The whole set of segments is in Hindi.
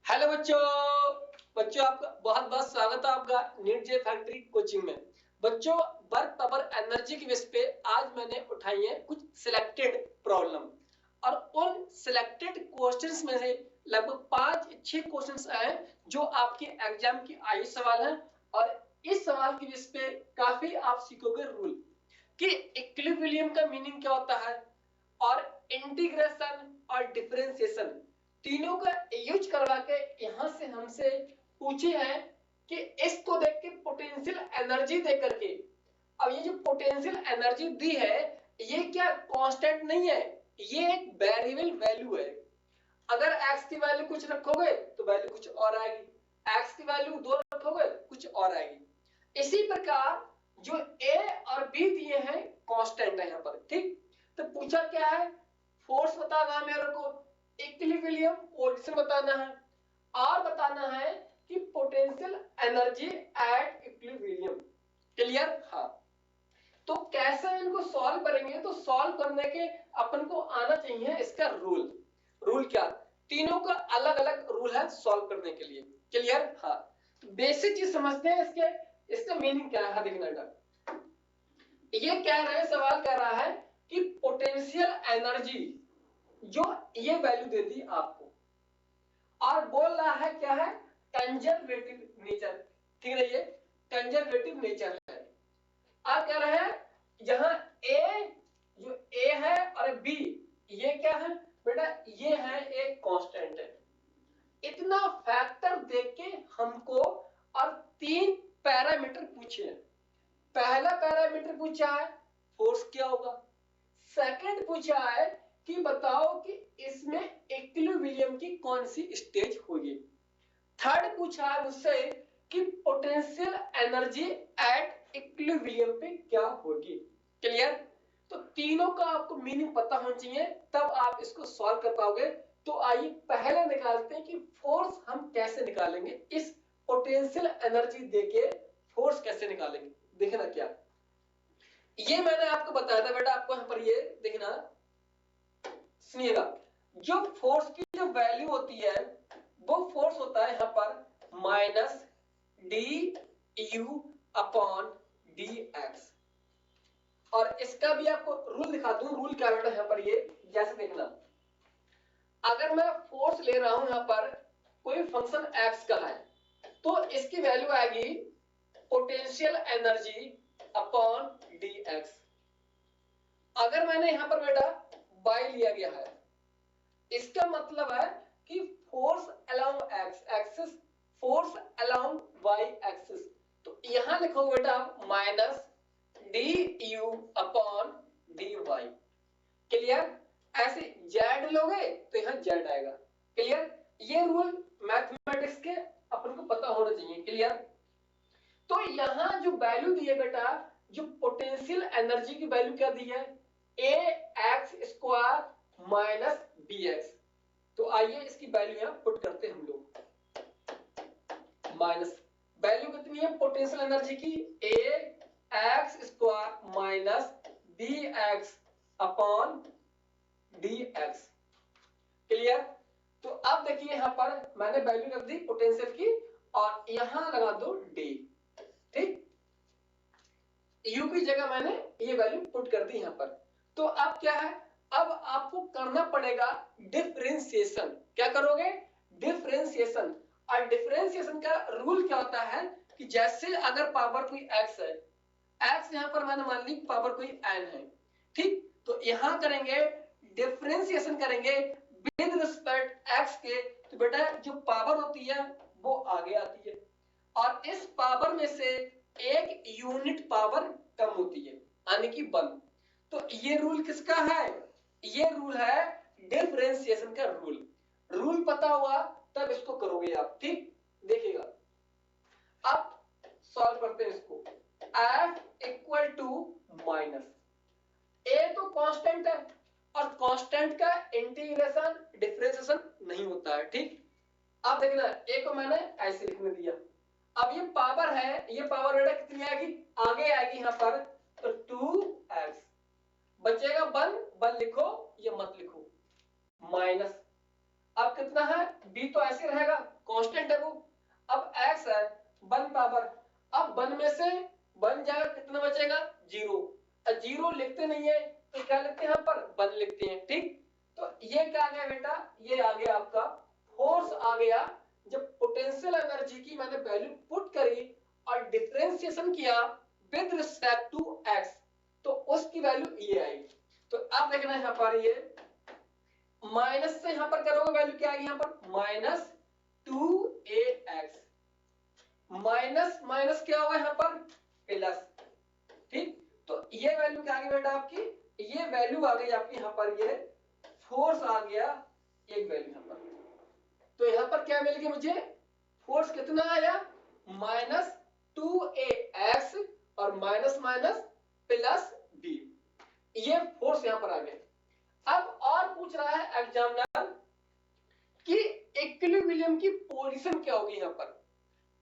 हेलो बच्चों। बच्चों आपका बहुत बहुत स्वागत है आपका नीट जे फैक्ट्री कोचिंग में। बच्चों वर्क पावर एनर्जी की बेस पे आज मैंने उठाई है कुछ सिलेक्टेड प्रॉब्लम और उन सिलेक्टेड क्वेश्चंस में से लगभग 5-6 क्वेश्चंस आए जो आपके एग्जाम की आई सवाल है और इस सवाल की बेस पे काफी आप सीखोगे रूल कि इक्विलिब्रियम का मीनिंग क्या होता है और इंटीग्रेशन और डिफरेंशिएशन तीनों का यूज करवा के यहां से हमसे पूछे हैं कि इसको देख के पोटेंशियल एनर्जी दे करके अब ये जो पोटेंशियल एनर्जी दी है ये क्या कांस्टेंट नहीं है, ये एक वेरिएबल वैल्यू है। अगर x की वैल्यू कुछ रखोगे तो वैल्यू कुछ और आएगी, x की वैल्यू 2 रखोगे कुछ और आएगी। इसी प्रकार जो a और b दिए हैं कांस्टेंट है यहाँ पर, ठीक। तो पूछा क्या है, फोर्स बताना है मेरे को, इक्विलिब्रियम पोजीशन बताना है और बताना है कि potential energy at equilibrium. Clear? हाँ। तो कैसे इनको सॉल्व करेंगे, तो सॉल्व करने के अपन को आना चाहिए इसका रूल। रूल क्या, तीनों का अलग अलग रूल है सॉल्व करने के लिए। क्लियर? हाँ। बेसिक चीज समझते हैं इसके, इसका मीनिंग क्या है देखना बेटा। ये कह रहे हैं, सवाल कह रहा है कि पोटेंशियल एनर्जी जो ये वैल्यू दे दी आपको और बोल रहा है क्या है, कंजर्वेटिव नेचर। ठीक है, ये कंजर्वेटिव नेचर है। आप कह रहे हैं जहां ए, जो ए है और बी ये क्या है बेटा, ये है एक कांस्टेंट है। इतना फैक्टर देख के हमको और 3 पैरामीटर पूछे हैं। पहला पैरामीटर पूछा है फोर्स क्या होगा, सेकंड पूछा है कि बताओ कि इसमें इक्विलिब्रियम की कौन सी स्टेज होगी, थर्ड पूछा है मुझसे कि पोटेंशियल एनर्जी एट इक्विलिब्रियम पे क्या होगी। क्लियर? तो तीनों का आपको मीनिंग पता होना चाहिए तब आप इसको सॉल्व कर पाओगे। तो आइए पहले निकालते हैं कि फोर्स हम कैसे निकालेंगे, इस पोटेंशियल एनर्जी देके फोर्स कैसे निकालेंगे। देखना क्या, ये मैंने आपको बताया था बेटा, आपको यहां पर ये देखना सुनिएगा। जो फोर्स की जो वैल्यू होती है वो फोर्स होता है यहां पर minus D U upon d x. और इसका भी आपको रूल दिखा दूं, रूल क्या बेटा यहां पर ये जैसे देखना, अगर मैं फोर्स ले रहा हूं यहां पर कोई फंक्शन एक्स का है तो इसकी वैल्यू आएगी potential energy upon d x. अगर मैंने यहां पर बेटा बाई लिया गया है, इसका मतलब है कि force along X axis, force along Y axis. तो यहां लिखो बेटा minus D U upon D Y. Clear? ऐसे जेड लोगे तो यहां जेड आएगा। क्लियर? ये रूल मैथमेटिक्स के अपन को पता होना चाहिए। क्लियर? तो यहां जो वैल्यू दी है बेटा, जो पोटेंशियल एनर्जी की वैल्यू क्या दी है, a x square minus b x. तो आइए इसकी वैल्यू यहां पुट करते हैं हम लोग। माइनस वैल्यू कितनी है पोटेंशियल एनर्जी की, a x square minus b x upon d x. Clear? तो अब देखिए यहां पर मैंने वैल्यू रख दी पोटेंशियल की और यहां लगा दो डी। ठीक, यू की जगह मैंने ये वैल्यू पुट कर दी यहां पर। तो अब क्या है, अब आपको करना पड़ेगा डिफरेंशिएशन। क्या करोगे? डिफरेंशिएशन। और डिफरेंशिएशन का रूल क्या होता है कि जैसे अगर पावर कोई x है, x यहां पर मैंने मान ली पावर कोई n है, ठीक। तो यहां करेंगे डिफरेंशिएशन करेंगे विद रिस्पेक्ट x के, तो बेटा जो पावर होती है वो आगे आती है और इस पावर में से एक यूनिट पावर कम होती है यानी कि 1। तो ये रूल किसका है, ये रूल है डिफरेंशिएशन का रूल। रूल पता हुआ तब इसको करोगे आप, ठीक। देखिएगा अब सॉल्व करते हैं इसको। F इक्वल टू माइनस, ए तो कांस्टेंट है और कांस्टेंट का इंटीग्रेशन डिफरेंशिएशन नहीं होता है, ठीक। अब देखना ए को मैंने ऐसे लिखने दिया, अब ये पावर है, ये पावर बेटा कितनी आएगी, आगे आएगी यहां पर, तो 2x बचेगा 1, 1 लिखो, ये मत लिखो, माइनस अब कितना है, b तो ऐसे रहेगा, कांस्टेंट है वो। अब x है 1 पावर, अब 1 में से बन जाएगा, कितना बचेगा 0। अब 0 लिखते नहीं है तो क्या लिखते हैं यहाँ पर 1 लिखते हैं, ठीक। तो ये क्या आ गया बेटा, ये आ गया आपका फोर्स आ गया। जब पोटेंशियल एनर्जी की मैंने वैल्यू पुट करी और डिफरेंशिएशन किया विद रिस्पेक्ट टू x, तो उसकी वैल्यू ये आई। तो अब देखना यहाँ पर, ये माइनस से यहां पर करोगे वैल्यू क्या आएगी, यहां पर माइनस 2ax, माइनस माइनस क्या होगा यहाँ पर प्लस, ठीक। तो ये वैल्यू क्या आ गई बेटा आपकी, ये वैल्यू आ गई आपकी यहाँ पर, ये फोर्स आ गया एक वैल्यू यहाँ पर। तो यहाँ पर क्या मिल गया मुझे, फोर्स कितना आया माइनस 2ax और माइनस माइनस प्लस b, ये फोर्स यहाँ पर आ गया। अब और पूछ रहा है एग्जामिनर कि इक्विलिब्रियम की पोजीशन क्या होगी यहाँ पर,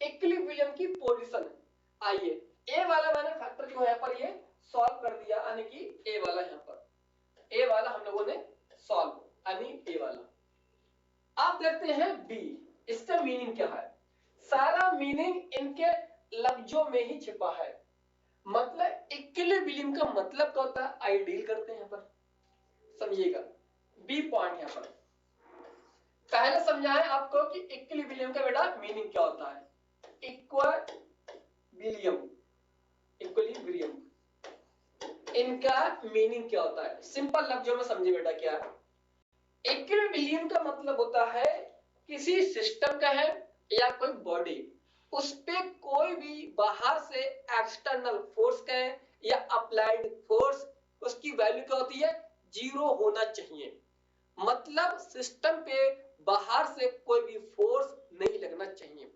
इक्विलिब्रियम की पोजीशन। आइए ए वाला मैंने फैक्टर जो है यहाँ पर ये सॉल्व कर दिया, यानी कि ए वाला यहाँ पर, ए वाला हम लोगों ने सॉल्व, यानी ए वाला। आप देखते हैं बी, इसका मीनिंग क्या है, सारा मीनिंग इनके लफ्जों में ही छिपा है। मतलब इक्विलिब्रियम का मतलब क्या होता है, आई डील करते हैं यहाँ पर, समझिएगा बी पॉइंट यहाँ पर। पहले समझाएं आपको कि इक्विलिब्रियम का बेटा मीनिंग क्या होता है। इक्विलिब्रियम, इक्विलिब्रियम इनका मीनिंग क्या होता है, सिंपल लफ्जों में समझिए बेटा क्या है। इक्विलिब्रियम का मतलब होता है किसी सिस्टम का है या कोई बॉडी, उस पे कोई भी बाहर से एक्सटर्नल फोर्स का है या अप्लाइड फोर्स, उसकी वैल्यू क्या होती है, 0 होना चाहिए। मतलब सिस्टम पे बाहर से कोई भी फोर्स नहीं लगना चाहिए।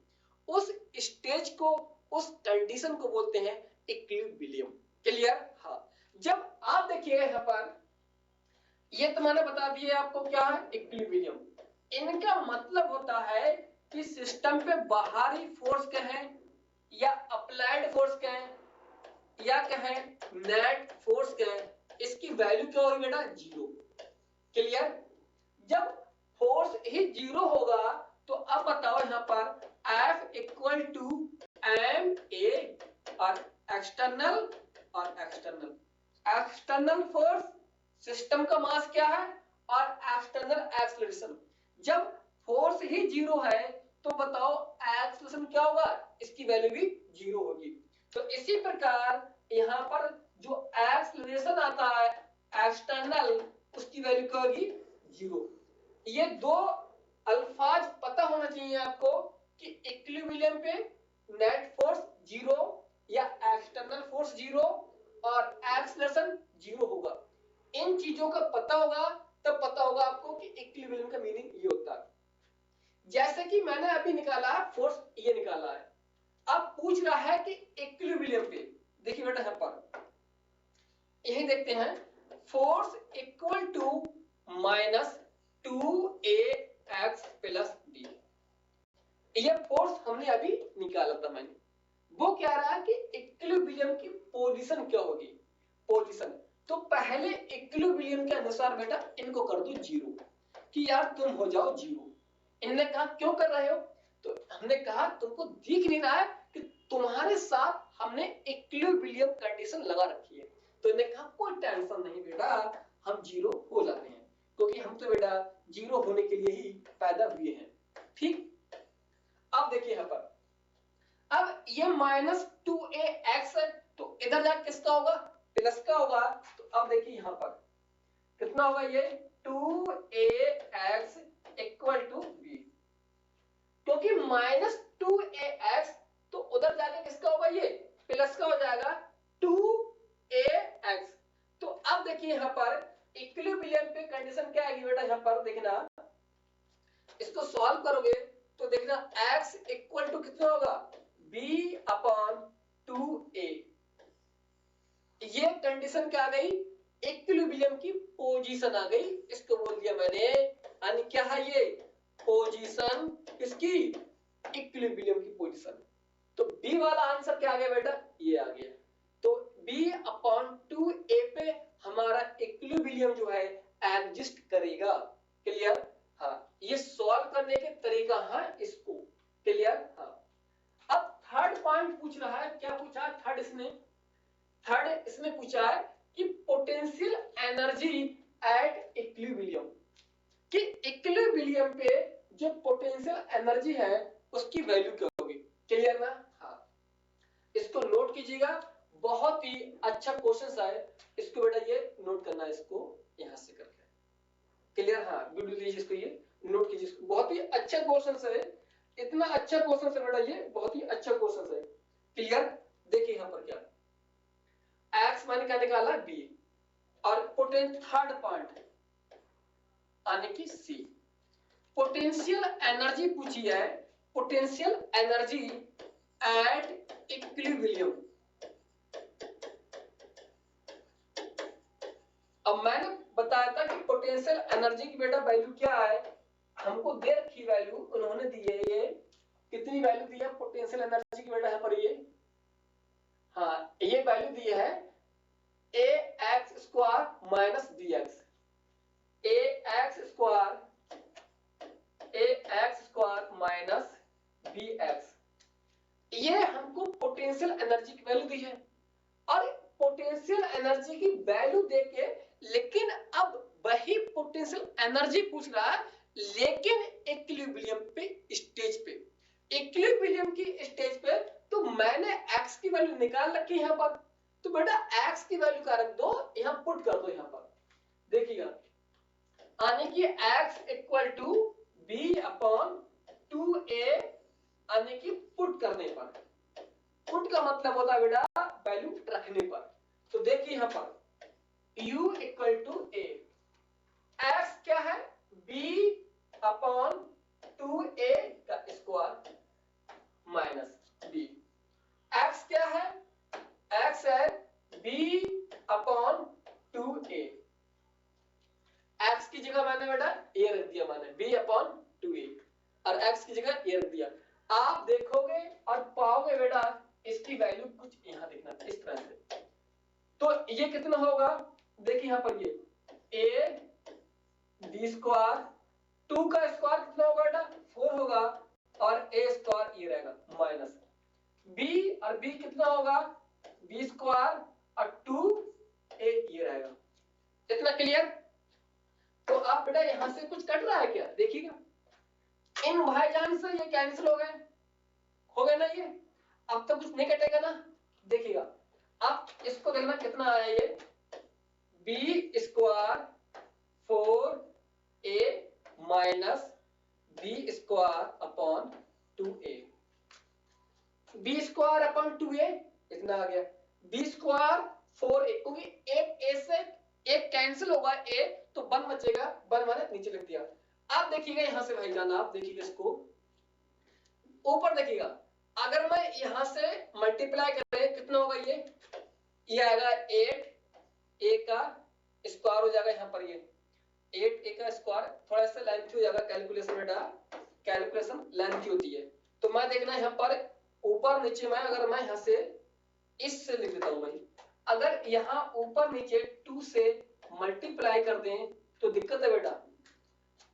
उस स्टेज को, उस कंडीशन को बोलते हैं इक्विलिब्रियम। क्लियर? हाँ। जब आप देखिएगा यहाँ पर, ये तो मैंने बता दिया आपको क्या है इक्विलिब्रियम। इनका मतलब होता है कि सिस्टम पे बाहरी फोर्स कहें या अप्लाइड फोर्स कहें या कहें नेट फोर्स कहें, इसकी वैल्यू क्या होगी बेटा, 0। क्लियर? जब फोर्स ही 0 होगा तो अब बताओ यहाँ पर F equal to M A और एक्सटर्नल एक्सटर्नल फोर्स, सिस्टम का मास क्या है और एक्सटर्नल एक्सेलरेशन। जब फोर्स ही 0 है तो बताओ एक्सेलरेशन क्या होगा, इसकी वैल्यू भी 0 होगी। तो इसी प्रकार यहाँ पर जो एक्सेलरेशन आता है एक्सटर्नल, उसकी वैल्यू क्या होगी, 0। ये दो अल्फाज पता होना चाहिए आपको कि इक्विलिब्रियम पे नेट फोर्स 0 या एक्सटर्नल फोर्स 0 और एक्सेलरेशन 0 होगा। इन चीजों का पता होगा तब पता होगा आपको कि इक्विलिब्रियम का मीनिंग ये होता है। जैसे कि मैंने अभी निकाला फोर्स, ये निकाला है। अब पूछ रहा है कि इक्विलिब्रियम पे, देखिए बेटा यहाँ पर यही देखते हैं, force equal to minus 2ax plus b। ये फोर्स हमने अभी निकाला था मैंने। वो क्या रहा है कि इक्विलिब्रियम की पोजीशन क्या होगी, पोजीशन। तो पहले इक्विलिब्रियम के अनुसार बेटा इनको कर दो 0, कि यार तुम हो जाओ 0। इन्होंने कहा क्यों कर रहे हो, तो हमने कहा तुमको दिख नहीं रहा है कि तुम्हारे साथ हमने इक्विलिब्रियम कंडीशन लगा रखी है। तो इन्होंने कहा कोई टेंशन नहीं बेटा, हम 0 हो जाते हैं, क्योंकि हम तो बेटा 0 होने के लिए ही पैदा हुए हैं। ठीक। अब देखिए यहाँ पर, अब ये माइनस 2ax है तो इधर जाके किसका होगा, प्लस का होगा। तो अब देखिए यहाँ पर कितना होगा, ये 2ax इक्वल टू b, क्योंकि माइनस 2ax तो उधर जाके किसका होगा, ये प्लस का हो जाएगा 2ax। तो अब देखिए यहाँ पर इक्विलिब्रियम पे कंडीशन क्या आएगी बेटा, यहाँ पर देखना, इसको सॉल्व करोगे तो देखना x इक्वल टू कितना होगा, b अपॉन 2a। ये कंडीशन क्या आ गई, इक्विलिब्रियम की पोजीशन आ गई। इसको बोल दिया मैंने, यानी क्या है ये पोजीशन, किसकी, इक्विलिब्रियम की पोजीशन। तो b वाला आंसर क्या आ गया बेटा, ये आ गया। तो b अपॉन 2a पे हमारा इक्विलिब्रियम जो है एग्जिस्ट करेगा। क्लियर? हाँ। ये सॉल्व करने के तरीका है इसको, क्लियर। हाँ, अब थर्ड पॉइंट पूछ रहा है, क्या पूछा है थर्ड इसने पूछा है कि पोटेंशियल एनर्जी एट इक्विलिब्रियम, कि इक्विलिब्रियम पे जो पोटेंशियल एनर्जी है उसकी वैल्यू क्या होगी, क्लियर ना। हाँ, इसको नोट कीजिएगा, बहुत ही अच्छा क्वेश्चन है, इसको बेटा ये नोट करना है, इसको यहां से करके, क्लियर। हाँ, वीडियो लीजिए, इसको ये नोट कीजिए, बहुत ही अच्छा क्वेश्चन है, इतना अच्छा क्वेश्चन है बेटा, ये बहुत ही अच्छा क्वेश्चन है, क्लियर। देखिए यहां पर क्या x मैंने क्या निकाला b, और पोटेंशियल थर्ड पॉइंट यानी कि c, पोटेंशियल एनर्जी पूछी है, पोटेंशियल एनर्जी एट इक्विलिब्रियम। अब मैंने बताया था कि पोटेंशियल एनर्जी की बेटा वैल्यू क्या है, हमको दे रखी वैल्यू उन्होंने दी है, ये कितनी वैल्यू दी है पोटेंशियल एनर्जी की बेटा, यहां पर ये, हाँ ये वैल्यू दी है ax square minus bx, ax square minus bx, ये हमको पोटेंशियल एनर्जी की वैल्यू दी है, और पोटेंशियल एनर्जी की वैल्यू देके, लेकिन अब वही पोटेंशियल एनर्जी पूछ रहा है, लेकिन इक्विलिब्रियम पे स्टेज पे, इक्विलिब्रियम की स्टेज पे, तो मैंने x की वैल्यू निकाल रखी है यहां पर, तो बेटा x की वैल्यू का रख दो, यहां पुट कर दो, यहां पर देखिएगा, यानी कि x equal to b upon 2a, यानी कि पुट करने पर, पुट का मतलब होता है बेटा वैल्यू रखने पर, तो देखिए यहां पर u equal to a, x क्या है b अपॉन 2a का स्क्वायर माइनस b, x क्या है, x है b अपॉन 2a, x की जगह मैंने बेटा a रख दिया, मैंने b अपॉन 2a, और x की जगह a रख दिया, आप देखोगे और पाओगे बेटा इसकी वैल्यू कुछ यहां देखना इस तरह से, तो ये कितना होगा, देखिए यहां पर ये a b स्क्वायर, 2 का स्क्वायर कितना होगा बेटा 4 होगा, और a स्क्वायर ये रहेगा माइनस b, और b कितना होगा b स्क्वायर और 2a ये रहेगा, इतना क्लियर। तो आप बेटा यहां से कुछ कट रहा है क्या, देखिएगा, इन भाईजान से ये कैंसिल हो गए ना, ये अब तो कुछ नहीं कटेगा ना, देखिएगा, अब इसको देखना कितना आया, ये b square 4a minus b square upon 2a, b square upon 2a इतना आ गया, b स्क्वायर 4a, क्योंकि एक a से एक कैंसिल होगा a, तो 1 बचेगा, 1 मैंने नीचे लिख दिया। आप देखिएगा यहां से भाईजान, आप देखिएगा इसको ऊपर देखिएगा, अगर मैं यहां से मल्टीप्लाई करें कितना होगा, ये आएगा 8 a का स्क्वायर हो जाएगा, यहां पर ये 8 a का स्क्वायर, थोड़ा सा लेंथी हो जाएगा कैलकुलेशन बेटा, कैलकुलेशन लेंथी होती है, तो मैं देखना यहां पर ऊपर नीचे में, अगर मैं यहां से इससे लिख देता हूं भाई, अगर यहां ऊपर नीचे 2 से मल्टीप्लाई कर दें तो दिक्कत है बेटा,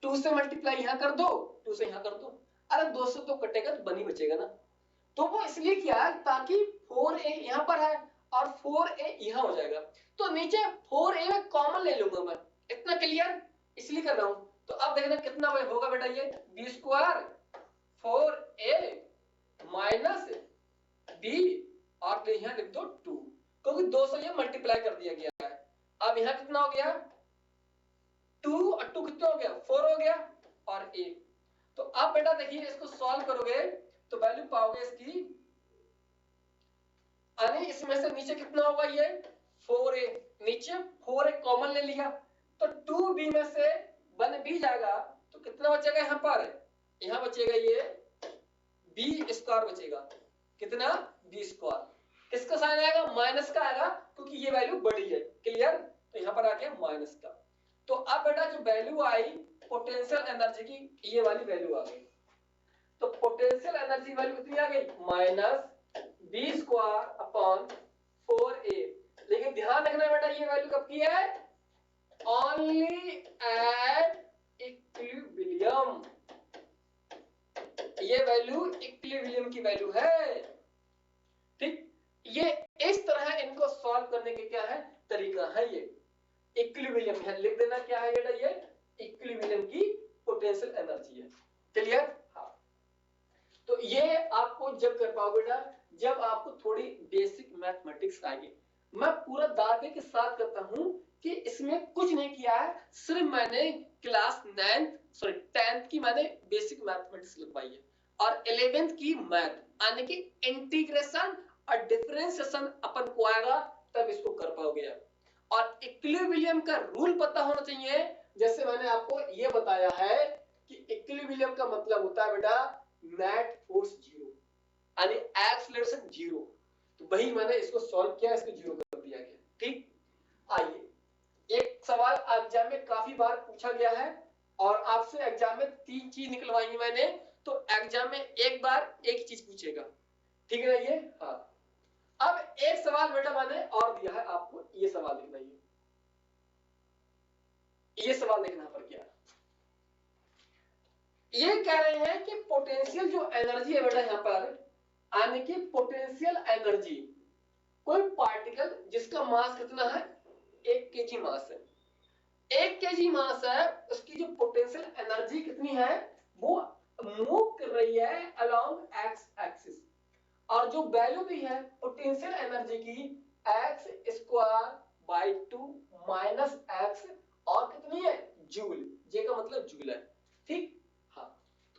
2 से मल्टीप्लाई यहां कर दो, 2 से यहां कर दो, अरे 2 से तो कटेगा तो 1 ही बचेगा ना, तो वो इसलिए किया ताकि 4a यहां पर है और 4a यहां हो जाएगा, तो नीचे 4a में कॉमन ले लूंगा मैं, इतना क्लियर, इसलिए कर रहा हूं। तो अब देखना कितना होगा बेटा, ये b square 4a minus b, और यहां लिख दो 2, क्योंकि 2 से ये मल्टीप्लाई कर दिया गया है, अब यहां कितना हो गया 2 और 2 कितना हो गया 4 हो गया, और a, तो अब बेटा देखिए इसको सॉल्व करोगे तो वैल्यू पाओगे इसकी, यानी इसमें से नीचे कितना होगा, ये 4a, नीचे 4a कॉमन ले लिया, तो 2b में से 1b जाएगा, तो कितना बचेगा यहां पर, यहां बचेगा ये b स्क्वायर बचेगा, कितना b स्क्वायर, किसका साइन आएगा माइनस का आएगा, क्योंकि ये वैल्यू बड़ी है, क्लियर, तो यहां पर आ गया माइनस का, तो अब बेटा जो वैल्यू आई पोटेंशियल एनर्जी की, ये वाली वैल्यू आ गई, तो पोटेंशियल एनर्जी वैल्यू कितनी आ गई minus b square upon 4a, लेकिन ध्यान रखना बेटा ये वैल्यू कब की है, ओनली एट इक्विलिब्रियम, ये वैल्यू इक्विलिब्रियम की वैल्यू है। ठीक, ये इस तरह इनको सॉल्व करने के क्या है तरीका है। ये इक्विलिब्रियम है, लिख देना क्या है बेटा, ये इक्विलिब्रियम की पोटेंशियल एनर्जी है। क्लियर? हाँ, तो ये आपको जब कर पाओगे बेटा जब आपको थोड़ी बेसिक मैथमेटिक्स आएगी। मैं पूरा दावे के साथ करता हूं कि इसमें कुछ नहीं किया है, सिर्फ मैंने क्लास 10th की मैंने बेसिक मैथमेटिक्स लिखवाई है और 11th की मैथ, यानी कि इंटीग्रेशन और डिफरेंशिएशन अपन को आएगा तब इसको कर पाओगे आप। और इक्विलिब्रियम का रूल पता होना चाहिए। जैसे मैंने आपको ये बताया है कि इक्विलिब्रियम का मतलब होता है बेटा नेट फोर्स जीरो, यानी एक्सीलरेशन जीरो। तो वही मैंने इसको सॉल्व किया, इसको जीरो कर दिया गया। ठीक, आइए एक सवाल एग्जाम में काफी बार पूछा गया है और आपसे एग्जाम में 3 चीज निकलवाई मैंने, तो एग्जाम में एक बार एक चीज पूछेगा। ठीक है ना ये? हाँ, अब एक सवाल बेटा मैंने और दिया है आपको, ये सवाल लिखना है। ये सवाल लिखना पर क्या ये कह रहे हैं कि पोटेंशियल जो एनर्जी है बेटा यहाँ पर, यानी कि पोटेंशियल एनर्जी, कोई पार्टिकल जिसका मास कितना है 1 केजी मास है, 1 केजी मास है, उसकी जो पोटेंशियल एनर्जी कितनी है वो मूव कर रही है अलोंग एक्स एक्सिस, और जो वैल्यू भी है पोटेंशियल एनर्जी की x square by 2 minus x, और कितनी है जूल, जे का मतलब जूल है। ठीक, हाँ,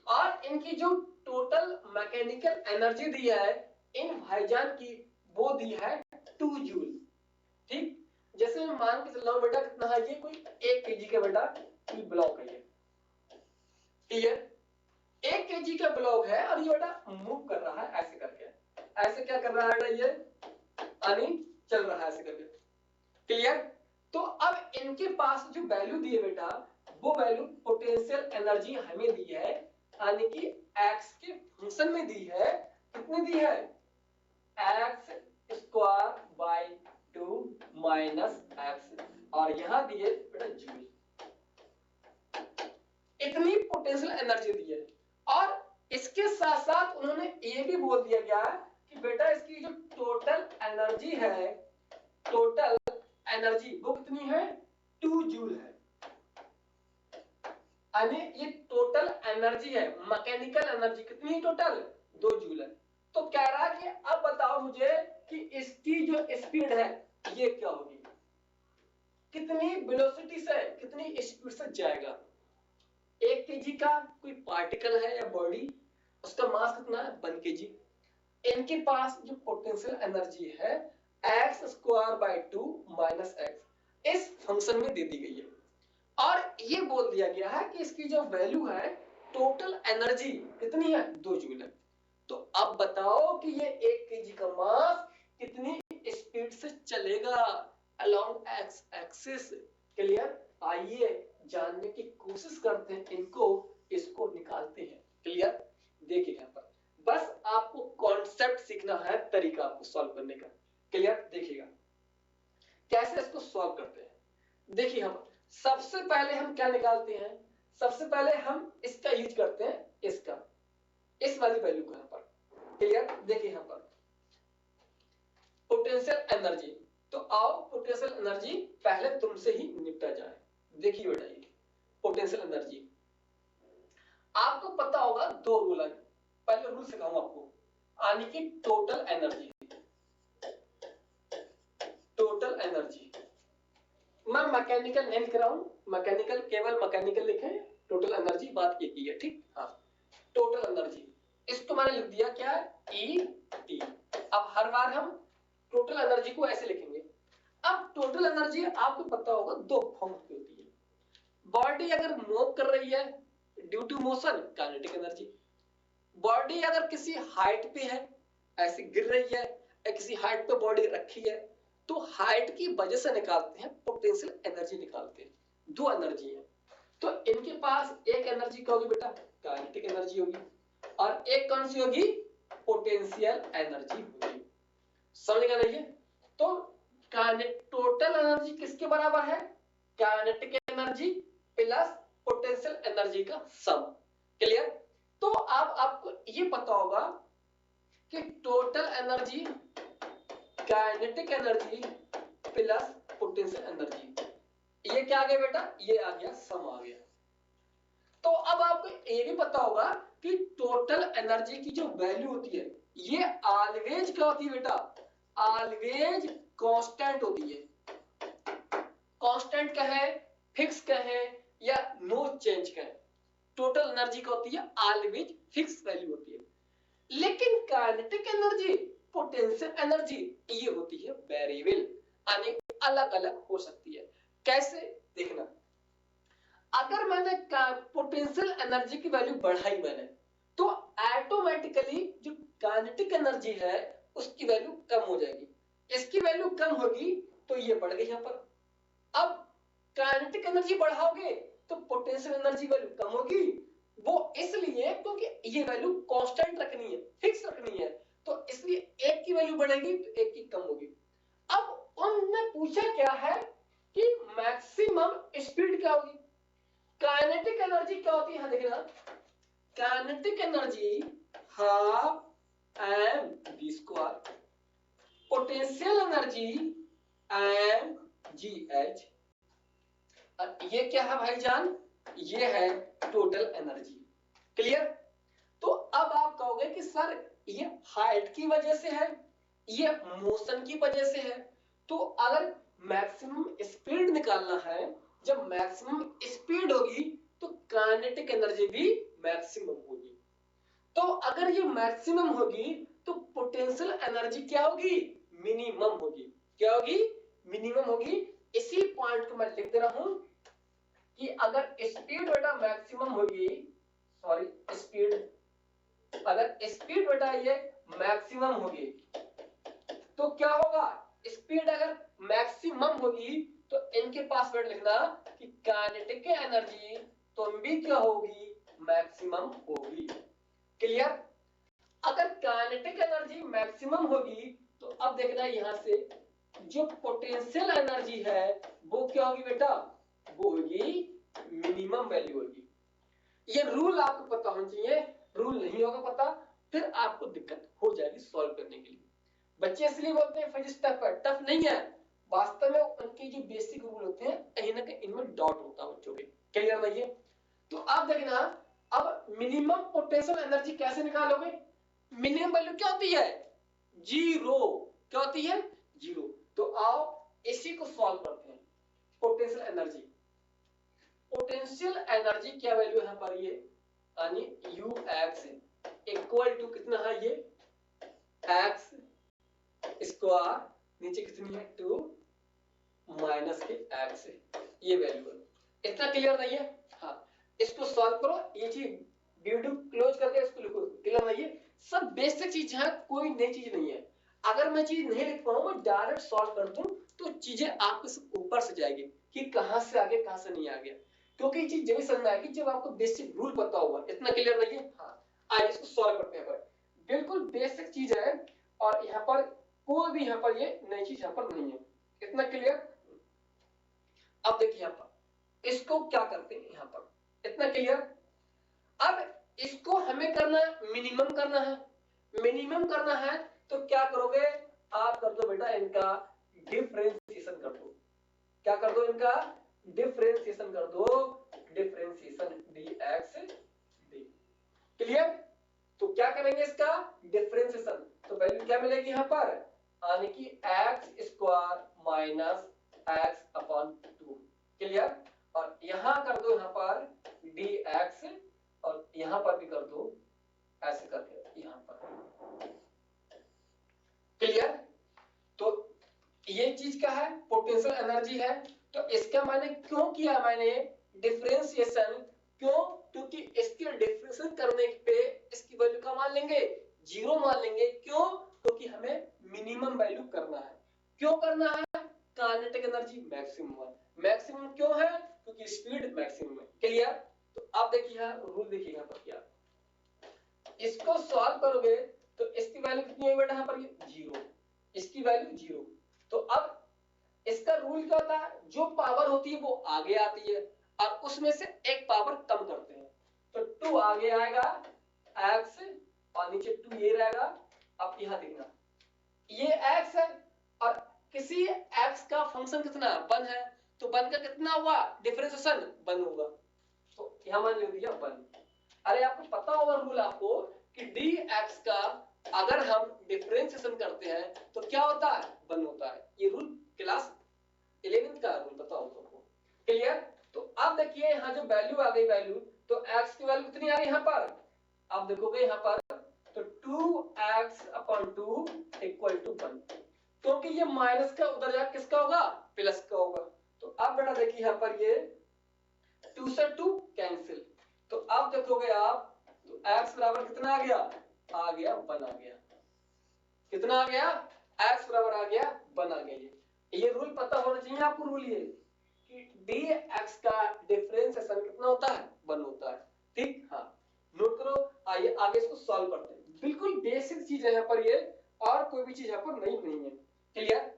और इनकी जो टोटल मैकेनिकल एनर्जी दी है इन भाईजान की, वो दी है 2 जूल। ठीक, जैसे मैं मान के चल रहा हूं बेटा कितना है, ये कोई 1 केजी का बेटा ब्लॉक है ये। ठीक है, 1 केजी का ब्लॉक है और ये बेटा मूव कर रहा है ऐसे करके, ऐसे क्या कर रहा है ये, यानी चल रहा है ऐसे करके। क्लियर? तो अब इनके पास जो वैल्यू दी है बेटा, वो वैल्यू पोटेंशियल एनर्जी हमें दी है, यानी कि x के फंक्शन में दी है। कितनी दी है, x square by 2 minus x, और यहां दी है बेटा जूल। इतनी पोटेंशियल एनर्जी दी है, और इसके साथ साथ उन्होंने ये भी बोल दिया गया कि बेटा इसकी जो टोटल एनर्जी है, टोटल एनर्जी वो कितनी है 2 जूल है, यानी ये टोटल एनर्जी है, मैकेनिकल एनर्जी कितनी है टोटल 2 जूल है। तो कह रहा है कि अब बताओ मुझे कि इसकी जो स्पीड है ये क्या होगी, कितनी वेलोसिटी से, कितनी स्पीड से जाएगा। 1 केजी का कोई पार्टिकल है या बॉडी, उसका मास कितना है 1 केजी, इनके पास जो पोटेंशियल एनर्जी है x square by 2 minus x इस फंक्शन में दे दी गई है, और ये बोल दिया गया है कि इसकी जो वैल्यू है टोटल एनर्जी कितनी है 2 जूल है। तो अब बताओ कि ये 1 केजी का मास कितनी स्पीड से चलेगा अलोंग एक्स एक्सिस। क्लियर? आइए जानने की कोशिश करते हैं, इनको इसको निकालते हैं। क्लियर? देखिए यहाँ पर बस आपको कॉन्सेप्ट सीखना है, तरीका आपको सॉल्व करने का। क्लियर? देखिएगा कैसे इसको सॉल्व करते हैं। देखिए हम सबसे पहले हम क्या निकालते हैं, सबसे पहले हम इसका यूज करते हैं, इसका, इस वाली वैल्यू को यहाँ पर। क्लियर? देखिए यहाँ पर पोटेंशियल एनर्जी, तो आओ पोटेंशियल एनर्जी पहले तुमसे ही निपटा जाए। देखिए बेटा ये पोटेंशियल एनर्जी, आपको पता होगा 2 रूल है, पहले रूल सिखाऊंगा आपको, यानी कि टोटल एनर्जी, टोटल एनर्जी, मैं मैकेनिकल नहीं लिख रहा हूं, मैकेनिकल केवल मैकेनिकल लिखे, टोटल एनर्जी बात एक ही है। ठीक, हाँ, टोटल एनर्जी, इसको मैंने लिख दिया क्या ई टी। अब हर बार हम टोटल एनर्जी को ऐसे लिखेंगे। अब टोटल एनर्जी आपको पता होगा 2 फॉर्म की होती है, बॉडी अगर मूव कर रही है due to motion kinetic energy, body अगर किसी हाइट पे है ऐसे गिर रही है या किसी हाइट पे बॉडी रखी है, तो हाइट की वजह से निकालते हैं पोटेंशियल एनर्जी, निकालते हैं। 2 एनर्जी है, तो इनके पास एक एनर्जी क्या होगी बेटा काइनेटिक एनर्जी होगी, और एक कौन सी होगी पोटेंशियल एनर्जी होगी। समझ गए ना ये? तो टोटल एनर्जी किसके बराबर है, kinetic energy plus potential energy का सम। क्लियर? तो अब आपको ये पता होगा कि total energy, kinetic energy plus potential energy, ये क्या आ गया बेटा? ये आ गया सम आ गया। तो अब आपको ये भी पता होगा कि टोटल एनर्जी की जो वैल्यू होती है ये ऑलवेज क्या होती है बेटा? ऑलवेज कांस्टेंट होती है। कांस्टेंट क्या है, फिक्स क्या है, या नो चेंज क्या है? टोटल एनर्जी क्या होती है? ऑलवेज फिक्स वैल्यू होती है। लेकिन काइनेटिक एनर्जी, पोटेंशियल एनर्जी, ये होती है वेरिएबल, यानी अलग अलग हो सकती है। कैसे? देखना, अगर मैंने पोटेंशियल एनर्जी की वैल्यू बढ़ाई मैंने, तो ऑटोमेटिकली जो काइनेटिक एनर्जी है उसकी वैल्यू कम हो जाएगी। इसकी वैल्यू कम होगी तो ये बढ़ गई यहां पर। अब काइनेटिक एनर्जी बढ़ाओगे तो पोटेंशियल एनर्जी वैल्यू कम होगी। वो इसलिए क्योंकि ये वैल्यू कांस्टेंट रखनी है, फिक्स रखनी है, तो इसलिए एक की वैल्यू बढ़ेगी तो एक की कम होगी। अब उन्होंने पूछा क्या है कि मैक्सिमम स्पीड क्या होगी? काइनेटिक एनर्जी क्या होती है? देखना, kinetic energy half M V square, potential energy M G H. ये क्या है भाईजान? ये है टोटल एनर्जी। क्लियर? तो अब आप कहोगे कि सर ये हाइट की वजह से है, ये मोशन की वजह से है। तो अगर मैक्सिमम स्पीड निकालना है, जब मैक्सिमम स्पीड होगी तो काइनेटिक एनर्जी भी मैक्सिमम होगी। तो अगर ये मैक्सिमम होगी तो पोटेंशियल एनर्जी क्या होगी? मिनिमम होगी। क्या होगी? मिनिमम होगी। इसी पॉइंट को मैं लिख दे रहा हूं कि अगर स्पीड बेटा मैक्सिमम होगी, सॉरी स्पीड, अगर स्पीड बेटा ये मैक्सिमम होगी तो क्या होगा? स्पीड अगर मैक्सिमम होगी तो इनके पास वर्ड लिखना कि काइनेटिक एनर्जी तुम भी क्या होगी? मैक्सिमम होगी। क्लियर? अगर काइनेटिक एनर्जी मैक्सिमम होगी तो अब देखना यहां से जो पोटेंशियल एनर्जी है वो क्या होगी बेटा? वो होगी मिनिमम वैल्यू होगी। ये रूल आपको पता होना चाहिए। रूल नहीं होगा पता फिर आपको दिक्कत हो जाएगी सॉल्व करने के लिए। बच्चे इसलिए बोलते हैं फिजिक्स टफ है, टफ नहीं है। वास्तव में उनके जो बेसिक रूल होते हैं कहीं ना कहीं इनमें डाउट होता है बच्चों के। क्लियर है ये? तो आप देखना, अब मिनिमम पोटेंशियल एनर्जी कैसे निकालोगे? मिनिमम वैल्यू क्या होती है? जीरो। क्या होती है? जीरो। तो आओ इसी को सॉल्व करते हैं। पोटेंशियल एनर्जी, पोटेंशियल एनर्जी क्या वैल्यू है यहां पर? ये यानी यू एक्स इक्वल टू कितना है? ये एक्स स्क्वायर, नीचे कितनी है? 2 माइनस के एक्स, ये वैल्यू है। इतना क्लियर नहीं है? हाँ, इसको सॉल्व करो। ये चीज वीडियो क्लोज करके इसको लिखो। क्लियर नहीं है? सब बेसिक चीज है, कोई नई चीज नहीं है। अगर मैं चीज नहीं लिख पाऊं, मैं डायरेक्ट सॉल्व कर दूं तो चीजें आपके सब ऊपर से जाएगी कि कहां से आगे कहां से नहीं आ गया। क्योंकि ये चीज जब समझ में आएगी जब आपको बेसिक रूल पता होगा। इतना क्लियर नहीं है? हाँ, आइए इसको सॉल्व करते हैं। बिल्कुल बेसिक चीज है और यहाँ पर कोई भी यहाँ पर ये नई चीज यहाँ पर नहीं है। इतना क्लियर? अब देखिए यहाँ पर इसको क्या करते हैं यहाँ पर। इतना क्लियर? अब इसको हमें करना है, मिनिमम करना है। मिनिमम करना है तो क्या करोगे आप? कर दो बेटा इनका डिफरेंशिएशन कर दो। क्या कर दो? इनका डिफरेंशिएशन कर दो। Differentiation dx dy। क्लियर? तो क्या करेंगे इसका डिफरेंशिएशन, तो वैल्यू क्या मिलेगी यहाँ पर? यानी कि x square minus x upon 2। Clear? और यहां कर दो यहाँ पर dx और यहां पर भी कर दो ऐसे करके यहां पर। क्लियर? तो ये चीज क्या है? पोटेंशियल एनर्जी है। तो इसका मैंने क्यों किया? मैंने डिफरेंशिएशन क्यों? क्योंकि इसके डिफरेंशिएशन करने पे इसकी वैल्यू का मान लेंगे? जीरो मान लेंगे। क्यों? क्योंकि हमें मिनिमम वैल्यू करना है। क्यों करना है? काइनेटिक एनर्जी मैक्सिमम है। मैक्सिमम क्यों है? क्योंकि स्पीड मैक्सिमम है। क्लियर? तो आप देखिए रूल देखिए यहाँ पर क्या, इसको सॉल्व करोगे तो इसकी वैल्यू कितनी है बेटा? यहाँ पर ये जीरो, इसकी वैल्यू जीरो। तो अब इसका रूल क्या होता है? जो पावर होती है वो आगे आती है और उसमें से एक पावर कम करते हैं, तो 2 आगे आएगा x और नीचे 2 ये रहेगा। अब यहां देखना ये x है और किसी x का फंक्शन कितना 1 है, तो 1 का कितना हुआ डिफरेंशिएशन 1 होगा, तो यहां मान लिख दिया 1। अरे आपको पता होगा रूल आपको कि dx का अगर हम डिफरेंशिएशन करते हैं तो क्या होता है 1 होता है। ये रूल क्लास 11th का रूल पता हो तुमको, क्लियर। तो अब देखिए यहाँ जो वैल्यू आ गई वैल्यू, तो x की वैल्यू कितनी आ गई यहाँ पर, आप देखोगे यहाँ पर तो 2x/2 = 1, क्योंकि ये माइनस का उधर जाकर किसका होगा प्लस का होगा। तो अब बेटा देखिए यहाँ पर ये 2 से 2 कैंसिल, तो अब देखोगे आप तो x बराबर कितना आ गया 1 आ गया। कितना आ गया x बराबर आ गया 1 आ गया। ये रूल पता होना चाहिए आपको, रूल ये कि dx का डिफरेंशिएशन कितना होता है 1 होता है, ठीक। हाँ नोट करो। आइए आगे इसको सॉल्व करते हैं, बिल्कुल बेसिक चीज है यहाँ पर ये, और कोई भी चीज यहाँ पर नहीं है, क्लियर,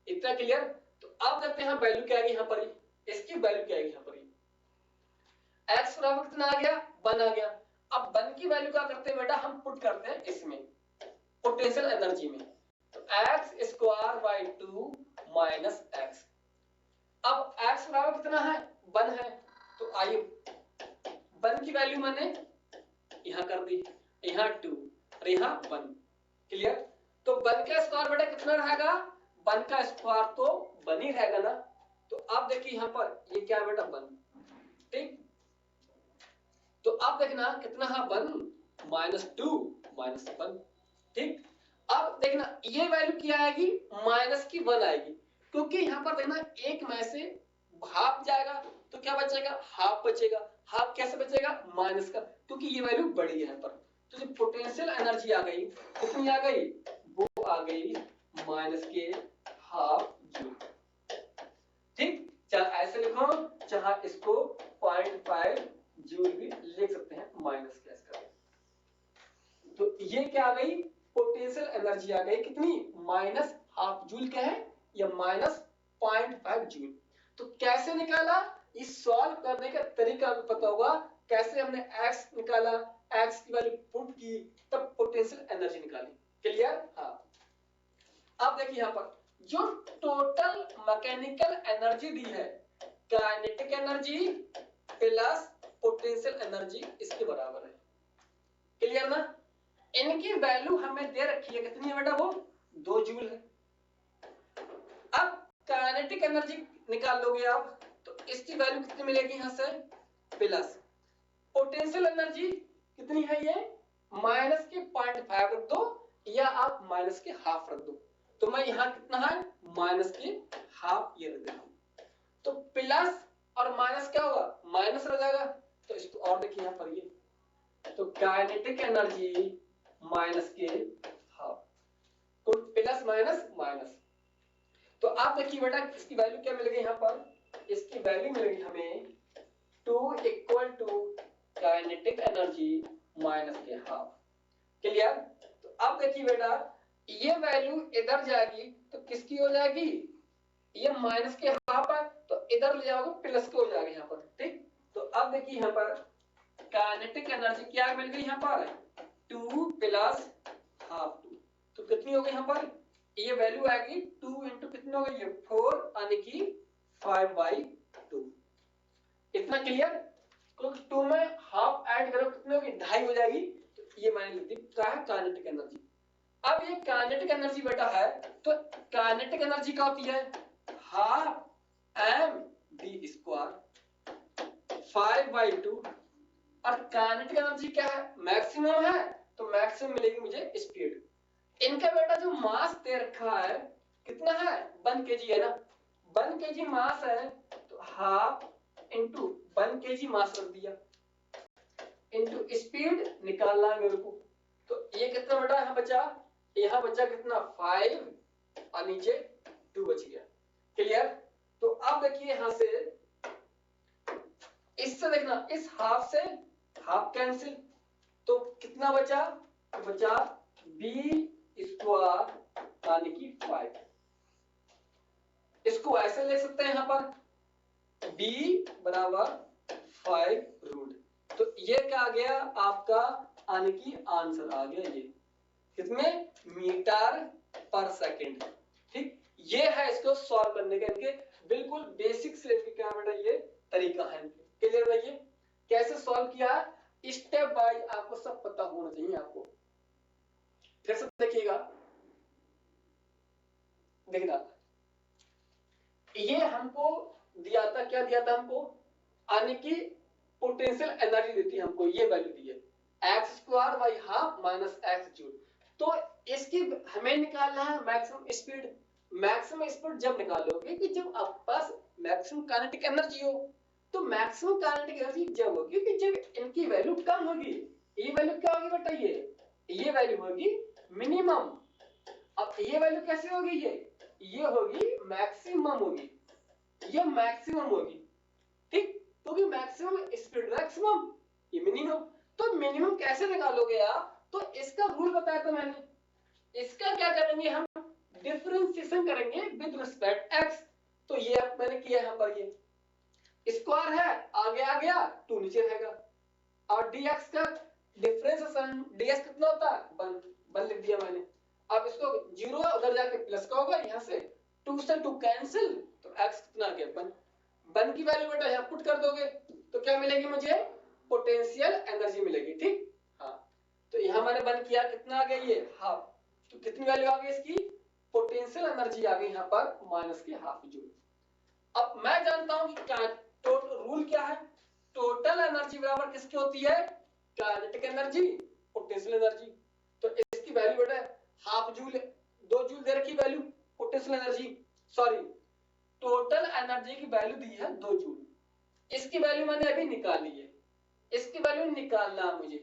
इतना क्लियर। तो अब देखते हैं वैल्यू क्या आएगी यहाँ पर, इसकी वैल्यू क्या आएगी यहाँ पर, x बराबर कितना आ गया 1 आ गया। अब 1 की वैल्यू क्या करते हैं बेटा, हम पुट करते हैं इसमें पोटेंशियल एनर्जी में, तो x² / 2 - x। अब x बराबर कितना है 1 है, तो आइए 1 की वैल्यू मैंने यहां कर दी, यहां 2 और यहां 1, क्लियर। तो 1 का स्क्वायर बेटा कितना रहेगा, 1 का स्क्वायर तो 1 ही रहेगा ना। तो अब देखिए यहां पर ये क्या है बेटा 1, ठीक। तो अब देखना कितना है 1 - 2 - 1, ठीक। अब देखना ये वैल्यू क्या आएगी माइनस की 1 आएगी, क्योंकि यहां पर देखना एक में से हाफ जाएगा तो क्या बचेगा हाफ बचेगा। हाफ कैसे बचेगा माइनस का, क्योंकि ये वैल्यू बड़ी है यहाँ पर। तो जो पोटेंशियल एनर्जी आ गई कितनी आ गई, वो आ गई माइनस के हाफ जूल, ठीक। चाहे ऐसे लिखो चाहे इसको 0.5 जूल भी लिख सकते हैं माइनस के इसका। तो ये क्या आ गई पोटेंशियल एनर्जी आ गई कितनी -½ जूल क्या है या -0.5 जूल। तो कैसे निकाला, इस सॉल्व करने का तरीका भी पता होगा, कैसे हमने x निकाला, x की वैल्यू पुट की तब पोटेंशियल एनर्जी निकाली, क्लियर। हाँ अब देखिए यहाँ पर जो टोटल मैकेनिकल एनर्जी दी है kinetic energy plus potential energy इसके बराबर है, क्लियर ना। इनकी वैल्यू हमें दे रखी है कितनी है बेटा, वो 2 जूल है। अब काइनेटिक एनर्जी निकाल लोगे आप तो इसकी वैल्यू कितनी मिलेगी यहां से प्लस पोटेंशियल एनर्जी कितनी है ये माइनस के 0.5 रख दो या आप माइनस के हाफ रख दो। तो मैं यहां कितना है माइनस के हाफ ये रख देता हूं, तो प्लस और माइनस क्या होगा माइनस रह जाएगा। तो इसको और देखिए यहां पर ये, तो काइनेटिक एनर्जी माइनस के हाफ, तो प्लस माइनस माइनस। तो आप देखिए बेटा इसकी वैल्यू क्या मिलेगी यहाँ पर, इसकी वैल्यू मिलेगी हमें 2 = काइनेटिक एनर्जी माइनस के हाफ, क्लियर। तो अब देखिए बेटा ये वैल्यू इधर जाएगी तो किसकी हो जाएगी, ये माइनस के हाफ है तो इधर ले जाओगे प्लस के हो जाएगा यहाँ पर, ठीक। तो अब देखिए यहाँ पर काइनेटिक एनर्जी क्या मिल गई यहाँ पर 2 + हाफ 2, तो कितनी हो गई यहाँ पर ये वैल्यू आएगी 2 × कितनी हो गई ये 4 यानी कि 5/2, इतना क्लियर। क्योंकि 2 में हाफ ऐड करो कितनी होगी 2.5 हो जाएगी, तो ये मैंने लिख दी क्या है काइनेटिक एनर्जी। अब ये काइनेटिक एनर्जी बेटा है तो काइनेटिक एनर्जी क्या होती है 1/2 mv² 5/2, और काइनेटिक एनर्जी क्या है मैक्सिमम है तो मैक्सिमम मिलेगी मुझे स्पीड। इनका बेटा जो मास दे रखा है कितना है 1 kg है ना, 1 kg मास है तो हाफ इंटू 1 kg मास रख दिया इंटू स्पीड निकालना है मेरे को। तो ये कितना बेटा यहाँ बचा कितना 5 और नीचे 2 बच गया, क्लियर। तो अब देखिए यहां से इससे देखना इस हाफ से हाफ कैंसिल, तो कितना बचा, तो बचा b² यानी कि 5। इसको ऐसे ले सकते हैं यहां पर b बराबर 5 रूट। तो ये क्या आ गया आपका यानी कि आंसर आ गया ये कितने मीटर पर सेकंड। ठीक, ये है इसको सॉल्व करने का इनके बिल्कुल बेसिक से लेके क्या बेटा ये तरीका है इनके। क्लियर है? ये कैसे सॉल्व किया स्टेप बाय आपको सब पता होना चाहिए आपको। फिर से देखिएगा, देखना ये हमको दिया था, क्या दिया था हमको यानी कि पोटेंशियल एनर्जी देती है हमको, ये वैल्यू दी है x square by half minus x joule. तो इसकी हमें निकालना है मैक्सिमम स्पीड। मैक्सिमम स्पीड जब निकालोगे कि जब आपके पास मैक्सिमम काइनेटिक एनर्जी हो। तो मैक्सिमम काइनेटिक एनर्जी जब होगी कि जब इनकी वैल्यू कम होगी। ये वैल्यू क्या होगी बेटा ये वैल्यू होगी मिनिमम। अब ये वैल्यू कैसे होगी ये होगी मैक्सिमम होगी, ये मैक्सिमम होगी। ठीक, क्योंकि मैक्सिमम स्पीड मैक्सिमम ये मिनिमम। तो मिनिमम कैसे निकालोगे आप? तो इसका रूल बताया था मैंने। इसका क्या करेंगे हम डिफरेंशिएशन करेंगे विद रिस्पेक्ट एक्स। तो ये मैंने किया यहां पर, ये स्क्वायर है आगे आ गया 2 नीचे रहेगा और dx का डिफरेंशिएशन dx कितना होता है 1 लिख दिया मैंने। अब इसको 0 उधर जाके प्लस का होगा, यहां से 2 से 2 कैंसिल तो x कितना आ गया 1 की वैल्यू बेटा यहां पुट कर दोगे तो क्या मिलेगी मुझे पोटेंशियल एनर्जी मिलेगी। ठीक, हाँ तो यहां मैंने 1 किया कितना आ गया ये हाफ। तो कितनी वैल्यू आ गई इसकी पोटेंशियल एनर्जी आ गई यहां पर माइनस के हाफ जूल। अब मैं जानता हूं कि टोटल रूल क्या है, टोटल एनर्जी बराबर किसकी होती है काइनेटिक एनर्जी पोटेंशियल एनर्जी। तो इसकी वैल्यू बेटा हाफ जूल 2 जूल दे रखी value potential energy, sorry total energy की वैल्यू दी है 2 जूल। इसकी वैल्यू मैंने अभी निकाली है, इसकी वैल्यू निकालना है मुझे।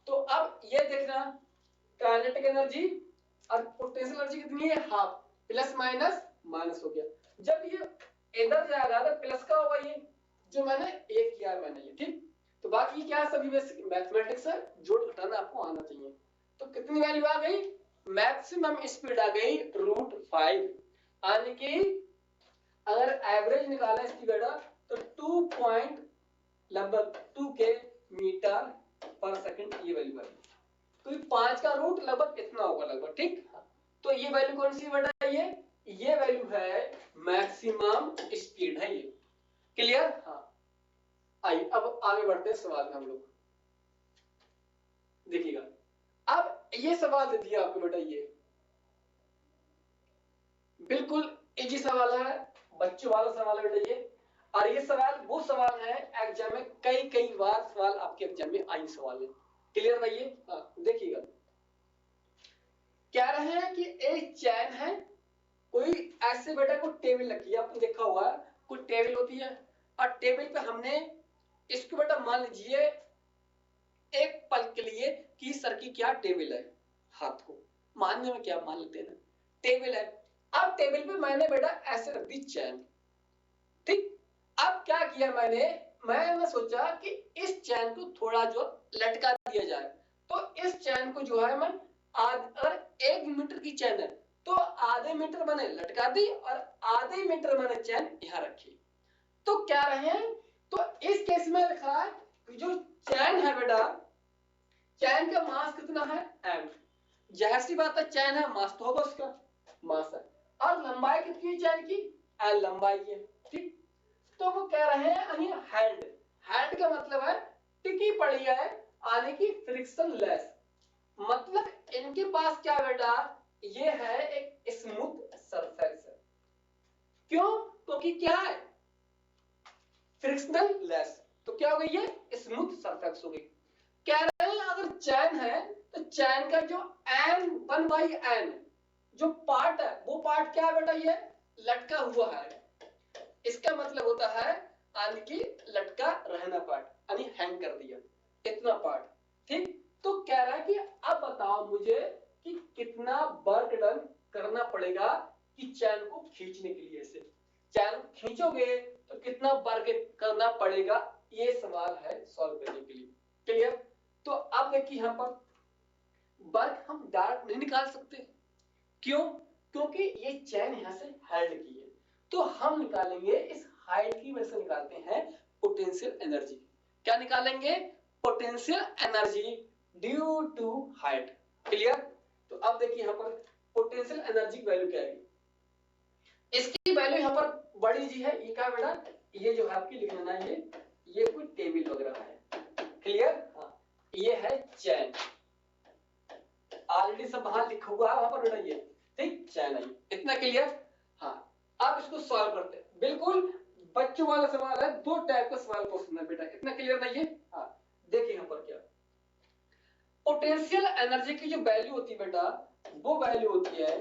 तो अब ये देखना काइनेटिक एनर्जी और पोटेंशियल एनर्जी कितनी है हाफ, प्लस माइनस माइनस हो गया। जब ये इधर जाएगा तो प्लस का होगा ये जो मैंने एक किया है मैंने ये। ठीक, तो बाकी क्या सभी बेसिक मैथमेटिक्स है, जोड़ घटाना आपको आना चाहिए। तो कितनी वैल्यू आ गई मैक्सिमम स्पीड आ गई √5 यानी कि अगर एवरेज निकाला इसकी बेटा तो 2 लगभग 2 के मीटर पर सेकंड ये वैल्यू है। तो 5 का रूट लगभग इतना होगा लगभग। ठीक, तो ये वैल्यू कौन सी बेटा ये वैल्यू है मैक्सिमम स्पीड है ये। क्लियर? हाँ, आइए अब आगे बढ़ते हैं सवाल में हम लोग। देखिएगा अब ये सवाल दे दिया आपको बेटा, ये बिल्कुल इजी सवाल है, बच्चों वाला सवाल है बेटा ये। और ये सवाल वो सवाल है एग्जाम में कई बार सवाल आपके एग्जाम में आई सवाल है। क्लियर है ये? हाँ, देखिएगा कह रहे हैं कि एक चैन है, कोई ऐसे बेटा को टेबल रखी है, आपने देखा होगा कोई टेबल होती है और टेबल पे हमने इसको बेटा मान लीजिए एक पल के लिए कि सर की क्या टेबल है, हाथ को मानने में क्या मान लेते हैं टेबल है। अब टेबल पे मैंने बेटा ऐसे रख दी चैन। ठीक, अब क्या किया मैंने सोचा कि इस चैन को थोड़ा जो लटका दिया जाए। तो इस चैन को जो है मैं अगर 1 मीटर की चैन है तो आधे मीटर मैंने लटका दी और आधे मीटर मैंने चैन यहां रखी। तो क्या रहे, तो इस केस में लिखा है कि जो चैन है बेटा चैन का मास कितना है m। जाहिर सी बात है चैन है मास तो होगा उसका मास है। और लंबाई कितनी है चैन की l लंबाई है। ठीक, तो वो कह रहे हैं हैंड, हैंड का मतलब है टिकी पड़ी है आने की फ्रिक्शन लेस। मतलब इनके पास क्या बेटा ये है एक स्मूथ सरफेस है। क्यों? क्योंकि क्या है फ्रिक्शनल लेस, तो क्या हो गई ये स्मूथ सरफेस हो गई। कह रहे हैं अगर चैन है तो चैन का जो n 1/n जो पार्ट है वो पार्ट क्या है बेटा ये लटका हुआ है। इसका मतलब होता है यानी कि लटका रहना पार्ट यानी हैंग कर दिया इतना पार्ट। ठीक, तो कह रहा है कि अब बताओ मुझे कि कितना वर्क डन करना पड़ेगा कि चैन को खींचने के लिए। ऐसे चैन खींचोगे तो कितना वर्क करना पड़ेगा, ये सवाल है सॉल्व करने के लिए। क्लियर? तो अब देखिए यहां पर वर्क हम डायरेक्ट नहीं निकाल सकते। क्यों? क्योंकि ये चैन यहां से हेल्ड की है। तो हम निकालेंगे इस हाइट की वजह से निकालते हैं पोटेंशियल एनर्जी। क्या निकालेंगे? Potential energy due to height. Clear? तो अब देखिए यहां पर पोटेंशियल एनर्जी की वैल्यू क्या है। इसकी वैल्यू यहां पर बड़ी जी है, ये क्या बेटा, ये जो है आपकी लिख लेना, ये कोई टेबल वगैरह है। क्लियर? हाँ, ये है चैन, ऑलरेडी सब वहां लिखा हुआ है वहां पर बेटा, ये ठीक चैन है, इतना क्लियर? हाँ, अब इसको सॉल्व करते हैं। बिल्कुल बच्चों वाला सवाल है, दो टाइप का सवाल क्वेश्चन है बेटा, इतना क्लियर नहीं है? हाँ, देखिए यहां पर क्या, पोटेंशियल एनर्जी की जो वैल्यू होती है बेटा, वो वैल्यू होती है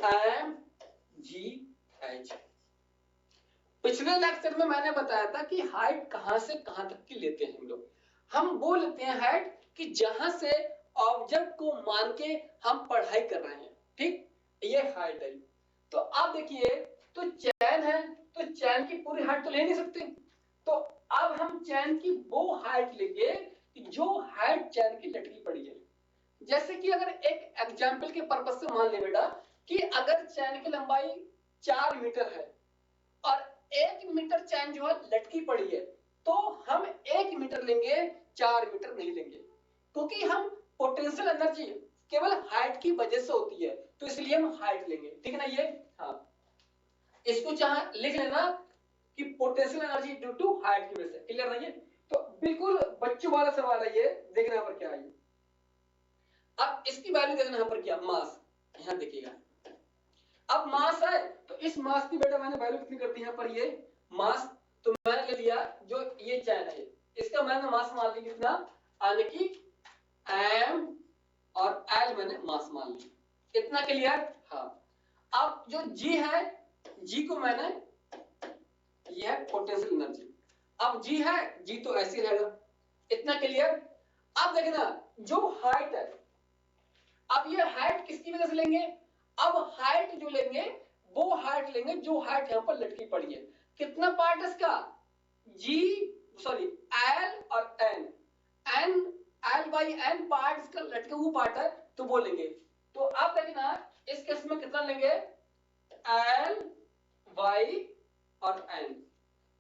एम जी एच। पिछले लेक्चर में मैंने बताया था कि हाइट कहां से कहां तक की लेते हैं हम लोग। हम वो लेते हैं हाइट कि जहां से ऑब्जेक्ट को मान के हम पढ़ाई कर रहे हैं, ठीक, ये हाइट है। तो आप देखिए, तो चैन है, तो चैन की पूरी हाइट तो ले नहीं सकते, तो अब हम चैन की वो हाइट लेंगे जो हाइट चैन की लटकी पड़ी है। जैसे कि अगर एक एग्जाम्पल के पर्पज से मान ले बेटा कि अगर चैन की लंबाई 4 मीटर है और 1 मीटर चैन जो है लटकी पड़ी है, तो हम 1 मीटर लेंगे, 4 मीटर नहीं लेंगे, क्योंकि हम पोटेंशियल एनर्जी केवल हाइट की वजह से होती है, तो इसलिए हम हाइट लेंगे, ठीक है ना? ये हाँ, इसको चाहे लिख लेना कि potential energy due to height की वजह से। क्लियर नहीं है? तो बिल्कुल बच्चों वाला सवाल है ये, देखना यहाँ पर क्या है। अब इसकी वैल्यू देखना यहाँ पर क्या, मास, यहाँ देखिएगा। अब मास है, तो इस मास की बेटा मैंने वैल्यू कितनी कर दी यहाँ पर, ये मास तो मैंने ले लिया, जो ये चैन है इसका मैंने मास मान लिया कितना, यानी कि एम और एल मैंने मास मान लिया, इतना क्लियर? हाँ, अब जो जी है, जी को मैंने, ये है पोटेंशियल एनर्जी, अब जी है, जी तो ऐसे रहेगा, इतना क्लियर? अब देखना जो हाइट है, अब ये हाइट किसकी वजह से लेंगे, अब हाइट जो लेंगे वो हाइट लेंगे जो हाइट यहां पर लटकी पड़ी है। कितना पार्ट है इसका, जी सॉरी एल और N, N L by N part इसका लटके हुआ पार्ट है, तो वो लेंगे। तो अब देखना इस केस में कितना लेंगे, एल वाई और एन,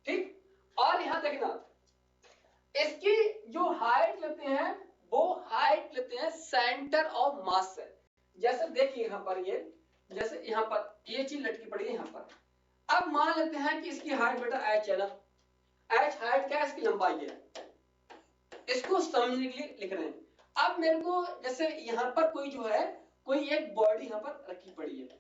ठीक। और यहां देखना इसकी जो हाइट लेते हैं वो हाइट लेते हैं सेंटर ऑफ मास से। जैसे देखिए यहां पर ये, जैसे यहां पर ये चीज लटकी पड़ी है यहां पर, अब मान लेते हैं कि इसकी हाइट बेटा एच है ना, एच हाइट क्या है, इसकी लंबाई है, इसको समझने के लिए लिख रहे हैं। अब मेरे को जैसे यहां पर कोई जो है, कोई एक बॉडी यहां पर रखी पड़ी है,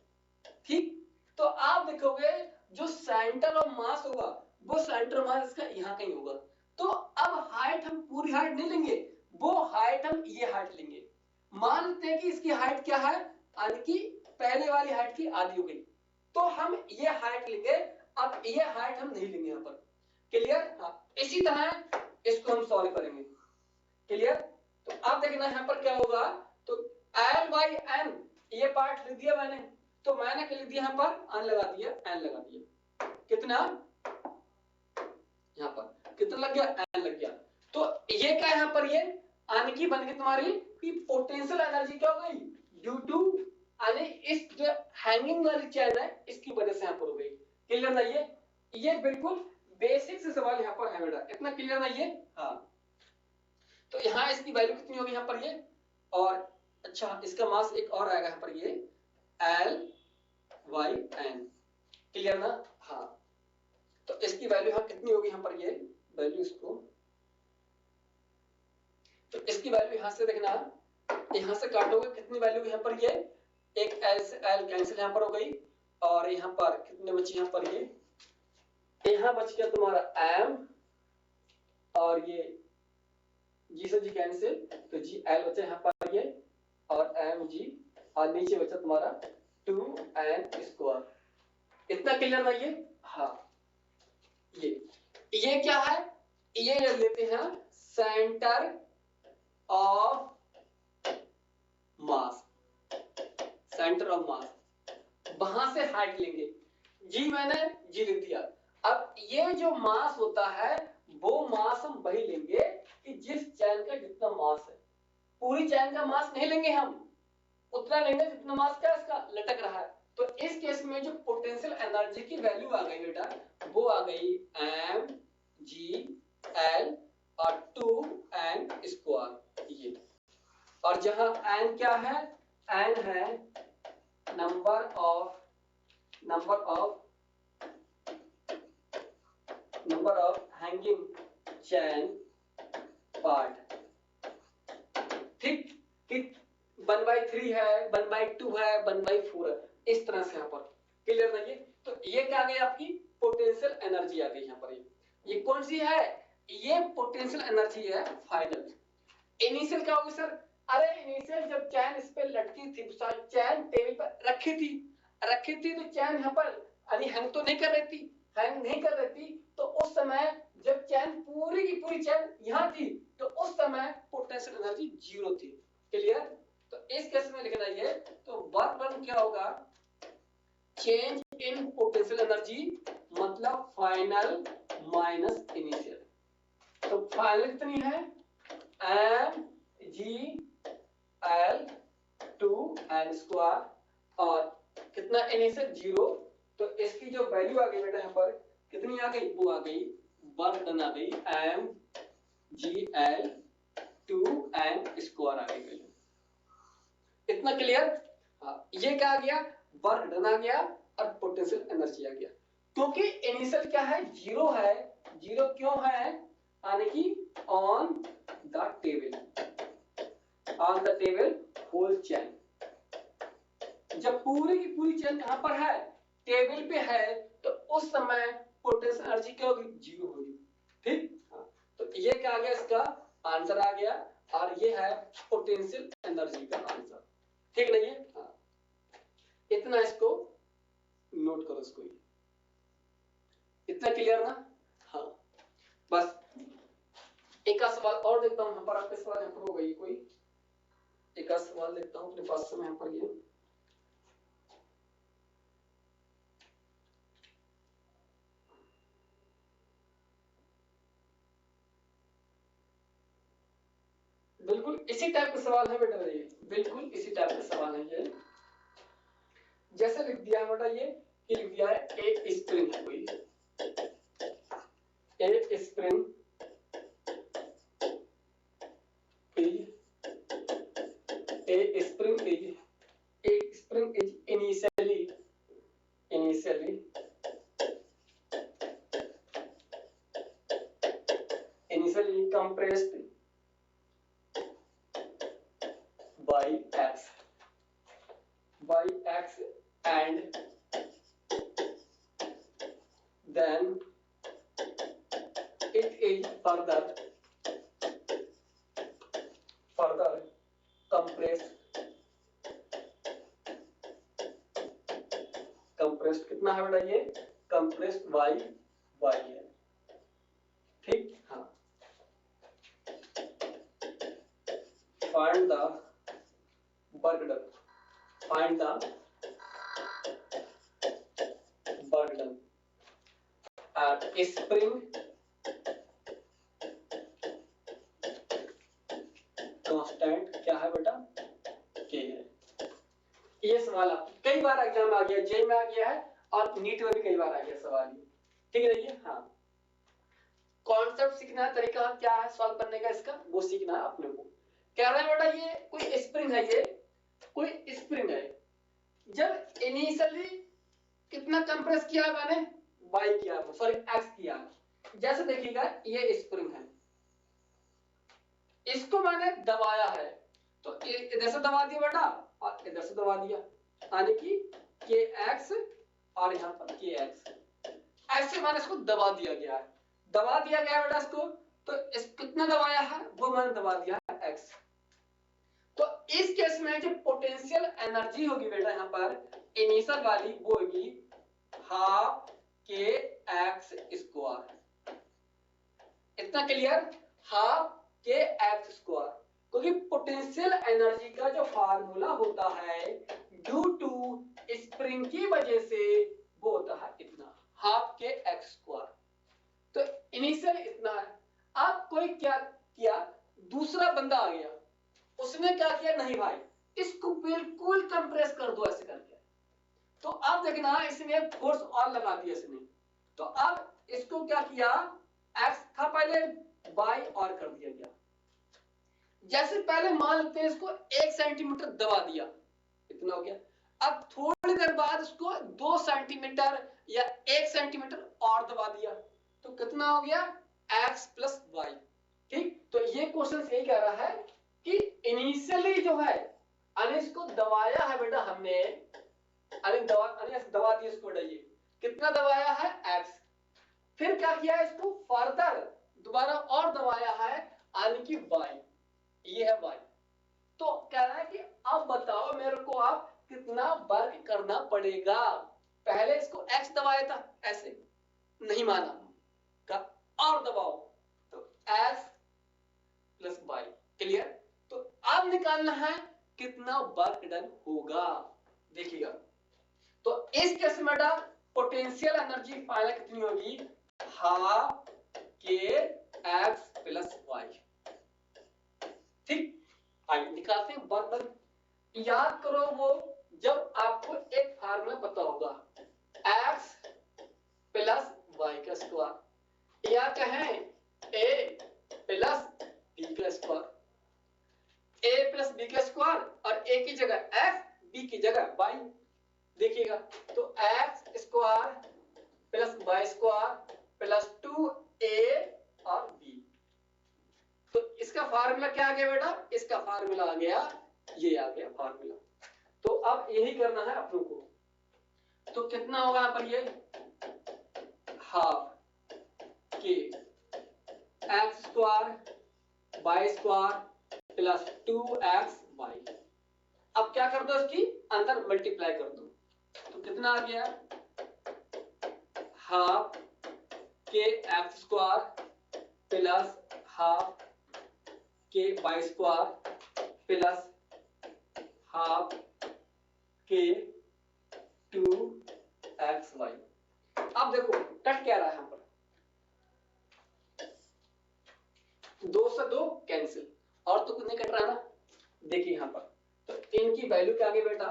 ठीक, तो आप देखोगे जो सेंटर ऑफ मास होगा वो सेंटर ऑफ मास इसका यहां कहीं होगा। तो अब हाइट हम पूरी हाइट नहीं लेंगे, वो हाइट हम ये हाइट लेंगे। मान लेते हैं कि इसकी हाइट क्या है, यानी कि पहले वाली हाइट की आधी हो गई, तो हम ये हाइट लेंगे, अब ये हाइट हम नहीं लेंगे यहां पर। क्लियर? हाँ, इसी तरह इसको हम सॉल्व करेंगे। क्लियर? तो अब देखना यहां पर क्या होगा, तो एल बाई एन ये पार्ट लिख दिया मैंने, तो मैंने क्या लिख दिया यहां पर, एन लगा दिया, एन लगा दिया, कितना यहां पर कितना लग गया, एन लग गया। तो ये क्या है यहां पर, ये एन की बन गई तुम्हारी कि पोटेंशियल एनर्जी क्या हो गई, ड्यू टू, यानी इस जो हैंगिंग वाली चैन है इसकी वजह से यहां पर हो गई। क्लियर नहीं है? ये बिल्कुल बेसिक से सवाल यहां पर है बेटा, इतना क्लियर नहीं है? हाँ, तो यहां इसकी वैल्यू कितनी होगी यहां पर ये, और अच्छा इसका मास एक और आएगा यहां पर, ये एल वाई एन। क्लियर ना? हाँ, तो इसकी वैल्यू यहां कितनी होगी यहां पर, ये वैल्यू इसको, तो इसकी वैल्यू यहां से देखना, यहां से काटोगे कितनी वैल्यू यहां पर, ये एक एल से एल कैंसिल यहां पर हो गई, और यहां पर कितने बचे यहां पर, ये यहां बच गया तुम्हारा एम, और ये जी से जी कैंसिल, तो जी एल बचा यहां पर ये, और एम जी, और नीचे बचा तुम्हारा 2n स्क्वायर। इतना क्लियर नहीं है? हाँ, ये क्या है, ये ले लेते हैं centre of mass, centre of mass, वहां से हाइट लेंगे, जी मैंने जी लिख दिया। अब ये जो मास होता है वो मास हम वही लेंगे कि जिस चैन का जितना मास है, पूरी चैन का मास नहीं लेंगे हम, उतना लेंगे जितना मास क्या इसका लटक रहा है। तो इस केस में जो पोटेंशियल एनर्जी की वैल्यू आ गई बेटा, वो आ गई mgl और 2n स्क्वायर ये। और जहां n क्या है, n है number of hanging chain part. ठीक, 1/3 है, 1/2 है, 1/4 है, इस तरह से यहाँ पर क्लियर नहीं है। तो ये क्या आ गई आपकी पोटेंशियल एनर्जी आ गई यहाँ पर। ये कौन सी है, ये पोटेंशियल एनर्जी है फाइनल। इनिशियल क्या होगी सर, अरे इनिशियल जब चैन इस पे लटकी थी, चैन टेबल पर रखी थी तो चैन यहाँ पर यानी हैंग तो नहीं कर रही थी, तो उस समय जब चैन पूरी की पूरी चैन यहाँ थी, तो उस समय पोटेंशियल एनर्जी 0 थी। क्लियर। तो इस केस में लिखना ये, तो वर्क डन क्या होगा, चेंज इन पोटेंशियल एनर्जी मतलब फाइनल माइनस इनिशियल। तो फाइनल कितनी है, mgl 2n स्क्वायर और कितना इनिशियल 0। तो इसकी जो वैल्यू आ गई बेटा यहाँ पर कितनी आ गई, वो आ गई वर्क डन आ गई mgl 2n स्क्वायर आ गई। इतना क्लियर। हाँ, ये क्या आ गया, वर्क डन आ गया और पोटेंशियल एनर्जी आ गया। क्योंकि इनिशियल क्या है, 0 है। 0 क्यों है, यानी कि ऑन द टेबल होल चैन। जब पूरी की पूरी चैन कहां पर है, टेबल पे है, तो उस समय पोटेंशियल एनर्जी क्या होगी, 0 होगी। ठीक, तो ये क्या आ गया, इसका आंसर आ गया और ये है पोटेंशियल एनर्जी का आंसर। ठीक नहीं है। हाँ, इतना इसको नोट करो, इसको इतना क्लियर ना। हाँ, बस एक का सवाल और देखता हूं यहाँ पर, आपके सवाल यहाँ पर हो गई कोई, एक का सवाल देखता हूं अपने पास में यहाँ पर। ये बिल्कुल इसी टाइप का सवाल है बेटा, ये बिल्कुल इसी टाइप का सवाल है। ये जैसे लिख दिया है बेटा, ये कि लिख दिया है एक स्प्रिंग है कोई, एक spring is initially compressed by x and then it is further compressed कितना है बेटा, ये compressed by है। ठीक, हाँ, find the work done at spring constant क्या है बेटा, K है। ये सवाल कई बार एग्जाम में आ गया, जेई में आ गया है और नीट में भी कई बार आ गया सवाल। ठीक है, देखिए हाँ, कॉन्सेप्ट सीखना है, तरीका क्या है सॉल्व करने का इसका, वो सीखना है अपने को। कह रहा है बेटा, ये कोई स्प्रिंग है, ये कोई स्प्रिंग है, जब इनिशियली कितना कंप्रेस किया मैंने, y किया, सॉरी x किया। जैसे देखिएगा ये स्प्रिंग है, इसको मैंने दबाया है, तो इधर से दबा दिया बेटा और इधर से दबा दिया, यानी कि kx और यहाँ पर kx, ऐसे मैंने इसको दबा दिया गया है, बेटा इसको। तो इस कितना दबाया है, वो मैंने दबा दिया है x। तो इस केस में जो पोटेंशियल एनर्जी होगी बेटा यहाँ पर इनिशियल वाली, वो होगी हाफ के एक्स स्क्वायर। इतना क्लियर, हाफ के एक्स स्क्वायर, क्योंकि पोटेंशियल एनर्जी का जो फार्मूला होता है ड्यू टू स्प्रिंग की वजह से वो होता है इतना, हाफ के एक्स स्क्वायर। तो इनिशियल इतना है। अब कोई क्या किया, दूसरा बंदा आ गया, उसने क्या किया, नहीं भाई इसको बिल्कुल कंप्रेस कर दो ऐसे करके, तो अब देखना इसने फोर्स और लगा दिया इसने, तो अब इसको क्या किया, एक्स था पहले, बाई और कर दिया गया। जैसे पहले मान लेते हैं इसको 1 सेंटीमीटर दबा दिया, इतना हो गया। अब थोड़ी देर बाद इसको 2 सेंटीमीटर या 1 सेंटीमीटर और दबा दिया, तो कितना हो गया, x प्लस वाई। ठीक, तो ये क्वेश्चन यही कह रहा है कि इनिशियली जो है अनिस को दबाया है बेटा हमने, अनिस दबा दिया इसको बेटा, ये कितना दबाया है, x। फिर क्या किया, इसको फर्दर दोबारा और दबाया है यानी कि y, ये है y। तो कह रहा है कि अब बताओ मेरे को आप कितना वर्क करना पड़ेगा। पहले इसको x दबाया था, ऐसे नहीं माना का, और दबाओ तो x प्लस y, क्लियर। तो अब निकालना है कितना वर्क डन होगा, देखिएगा। तो इस केस में बेटा पोटेंशियल एनर्जी फाइनल कितनी होगी, हाफ के एक्स प्लस वाई। ठीक, आइए निकालते हैं वर्क डन। याद करो वो जब आपको एक फार्मूला पता होगा, एक्स प्लस वाई का स्क्वायर, या कहें ए प्लस बी का स्क्वायर, ए प्लस बी का स्क्वायर और ए की जगह एफ, बी की जगह वाई। देखिएगा तो X square plus Y square plus 2a और b। तो इसका फार्मूला क्या आ गया बेटा, इसका फार्मूला आ गया, ये आ गया फार्मूला। तो अब यही करना है अपनों को। तो कितना होगा यहाँ पर, ये हाफ के X square Y square plus 2xy। अब क्या कर दो, इसकी अंदर मल्टीप्लाई कर दो, तो कितना आ गया, हाफ के एक्स स्क्वायर प्लस हाफ के वाई स्क्वायर प्लस हाफ के 2xy। अब देखो कट क्या रहा है यहाँ पर, 2 से 2 कैंसिल, और तो कुछ नहीं कट रहा ना। देखिए यहाँ पर तो इनकी वैल्यू क्या आ गई बेटा,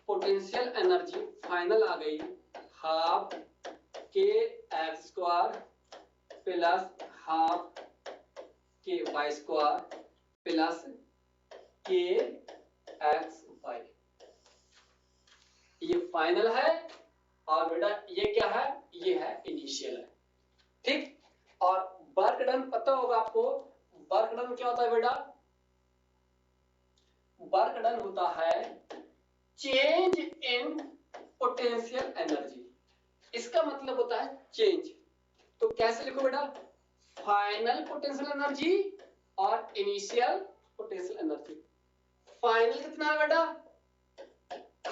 पोटेंशियल एनर्जी फाइनल आ गई हाफ के एक्स स्क्वायर प्लस हाफ के वाई स्क्वायर प्लस के एक्स वाई। ये फाइनल है और बेटा ये क्या है, ये है इनिशियल है। ठीक, और वर्क डन पता होगा आपको, वर्क डन क्या होता है बेटा, वर्क डन होता है चेंज इन पोटेंशियल एनर्जी। इसका मतलब होता है चेंज। तो कैसे लिखो बेटा, फाइनल पोटेंशियल एनर्जी और इनिशियल पोटेंशियल एनर्जी। फाइनल कितना है बेटा,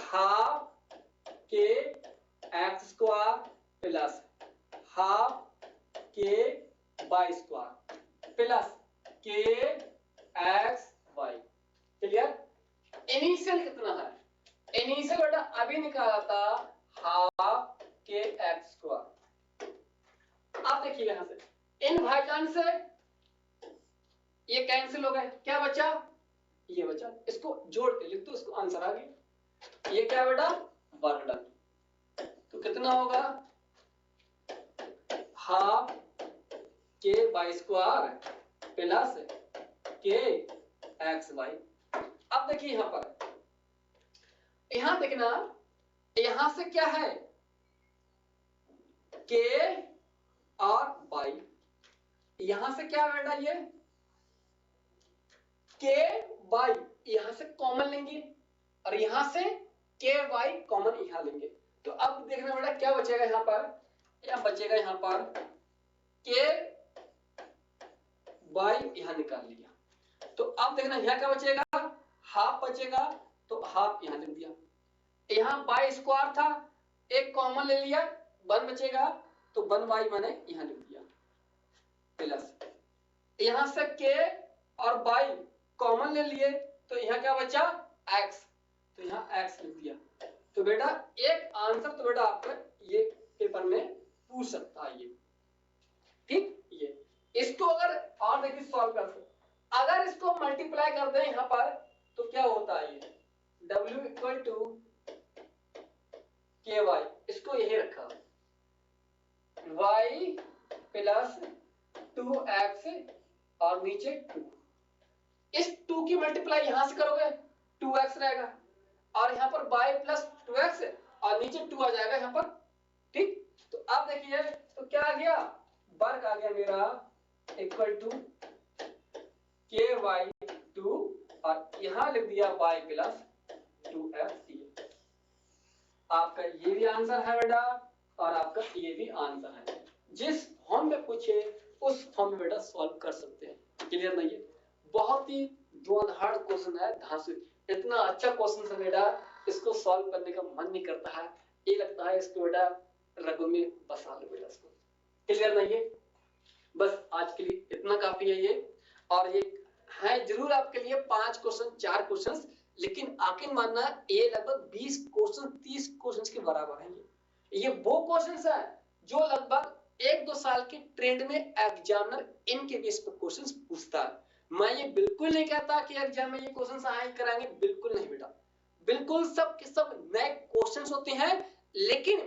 हाफ के एक्स स्क्वायर प्लस हाफ के वाई स्क्वायर प्लस के एक्स वाई। क्लियर। इनिशियल कितना है, इनिशियल बेटा अभी निकाला था हाफ के एक्स स्क्वायर। आप देखिएगा यहां से इन भाईजान से ये कैंसिल हो गए, क्या बचा, ये बचा, इसको जोड़ के लिख दो, इसको आंसर आ गया। ये क्या बेटा, वर्क डन। तो कितना होगा, हाफ के वाई स्क्वायर प्लस के एक्स वाई। अब देखिए यहां पर, यहां देखना, यहां से क्या है, के और वाई, यहां से क्या है बेटा, ये के वाई यहां से कॉमन लेंगे और यहां से के वाई कॉमन यहां लेंगे। तो अब देखना बेटा क्या बचेगा यहां पर, क्या बचेगा यहां पर, के वाई यहां निकाल लिया। तो अब देखना यहां क्या बचेगा, हाफ बचेगा, तो हाफ यहां लिख दिया। यहां वाई स्क्वायर था, एक कॉमन ले लिया, 1 बचेगा, तो 1 वाई मैंने यहां लिख दिया प्लस यहां से के और वाई कॉमन ले लिए, तो यहां क्या बचा, x, तो यहां x लिख दिया। तो बेटा एक आंसर तो बेटा आपका ये पेपर में पूछ सकता है ये। ठीक, ये इसको अगर और देखिए सॉल्व कर सकते, अगर इसको मल्टीप्लाई कर दें यहां पर तो क्या होता है, ये w इक्वल टू और नीचे 2। इस 2 की मल्टीप्लाई यहां से करोगे 2x रहेगा और यहाँ पर y प्लस 2x और नीचे 2 आ जाएगा यहाँ पर। ठीक, तो अब देखिए तो क्या आ गया, वर्ग आ गया मेरा इक्वल टू ky2 और यहां लिख दिया y प्लस 2x। आपका ये भी आंसर है बेटा और आपका ये भी आंसर है। जिस फॉर्म में पूछे उस फॉर्म में बेटा सॉल्व कर सकते हैं। क्लियर नहीं है? बहुत ही धुआंधार क्वेश्चन है, धांसू इतना अच्छा क्वेश्चन है बेटा, इसको सॉल्व करने का मन नहीं करता है, ये लगता है इसको बेटा रगों में बसा लो बेटा इसको। क्लियर नहीं है? बस आज के लिए इतना काफी है ये। और ये है जरूर आपके लिए 5 क्वेश्चन 4 क्वेश्चन, लेकिन आखिर मानना ये लगभग 20 क्वेश्चन 30 क्वेश्चन के बराबर है। ये वो क्वेश्चन है जो लगभग 1-2 साल के ट्रेंड में एग्जामिनर इनके बेस पर क्वेश्चन पूछता है। मैं ये बिल्कुल नहीं कहता कि एग्जाम में ये क्वेश्चन आए कराएंगे, बिल्कुल नहीं बेटा, बिल्कुल सब के सब नए क्वेश्चन होते हैं, लेकिन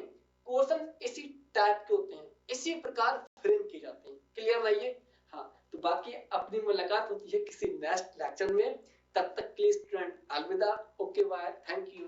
क्वेश्चन इसी टाइप के होते हैं, इसी प्रकार फ्रेम किए जाते हैं। क्लियर नहीं है? हाँ, तो बाकी अपनी मुलाकात होती है किसी नेक्स्ट लेक्चर में, तब तक के लिए स्टूडेंट अलविदा, ओके बाय, थैंक यू।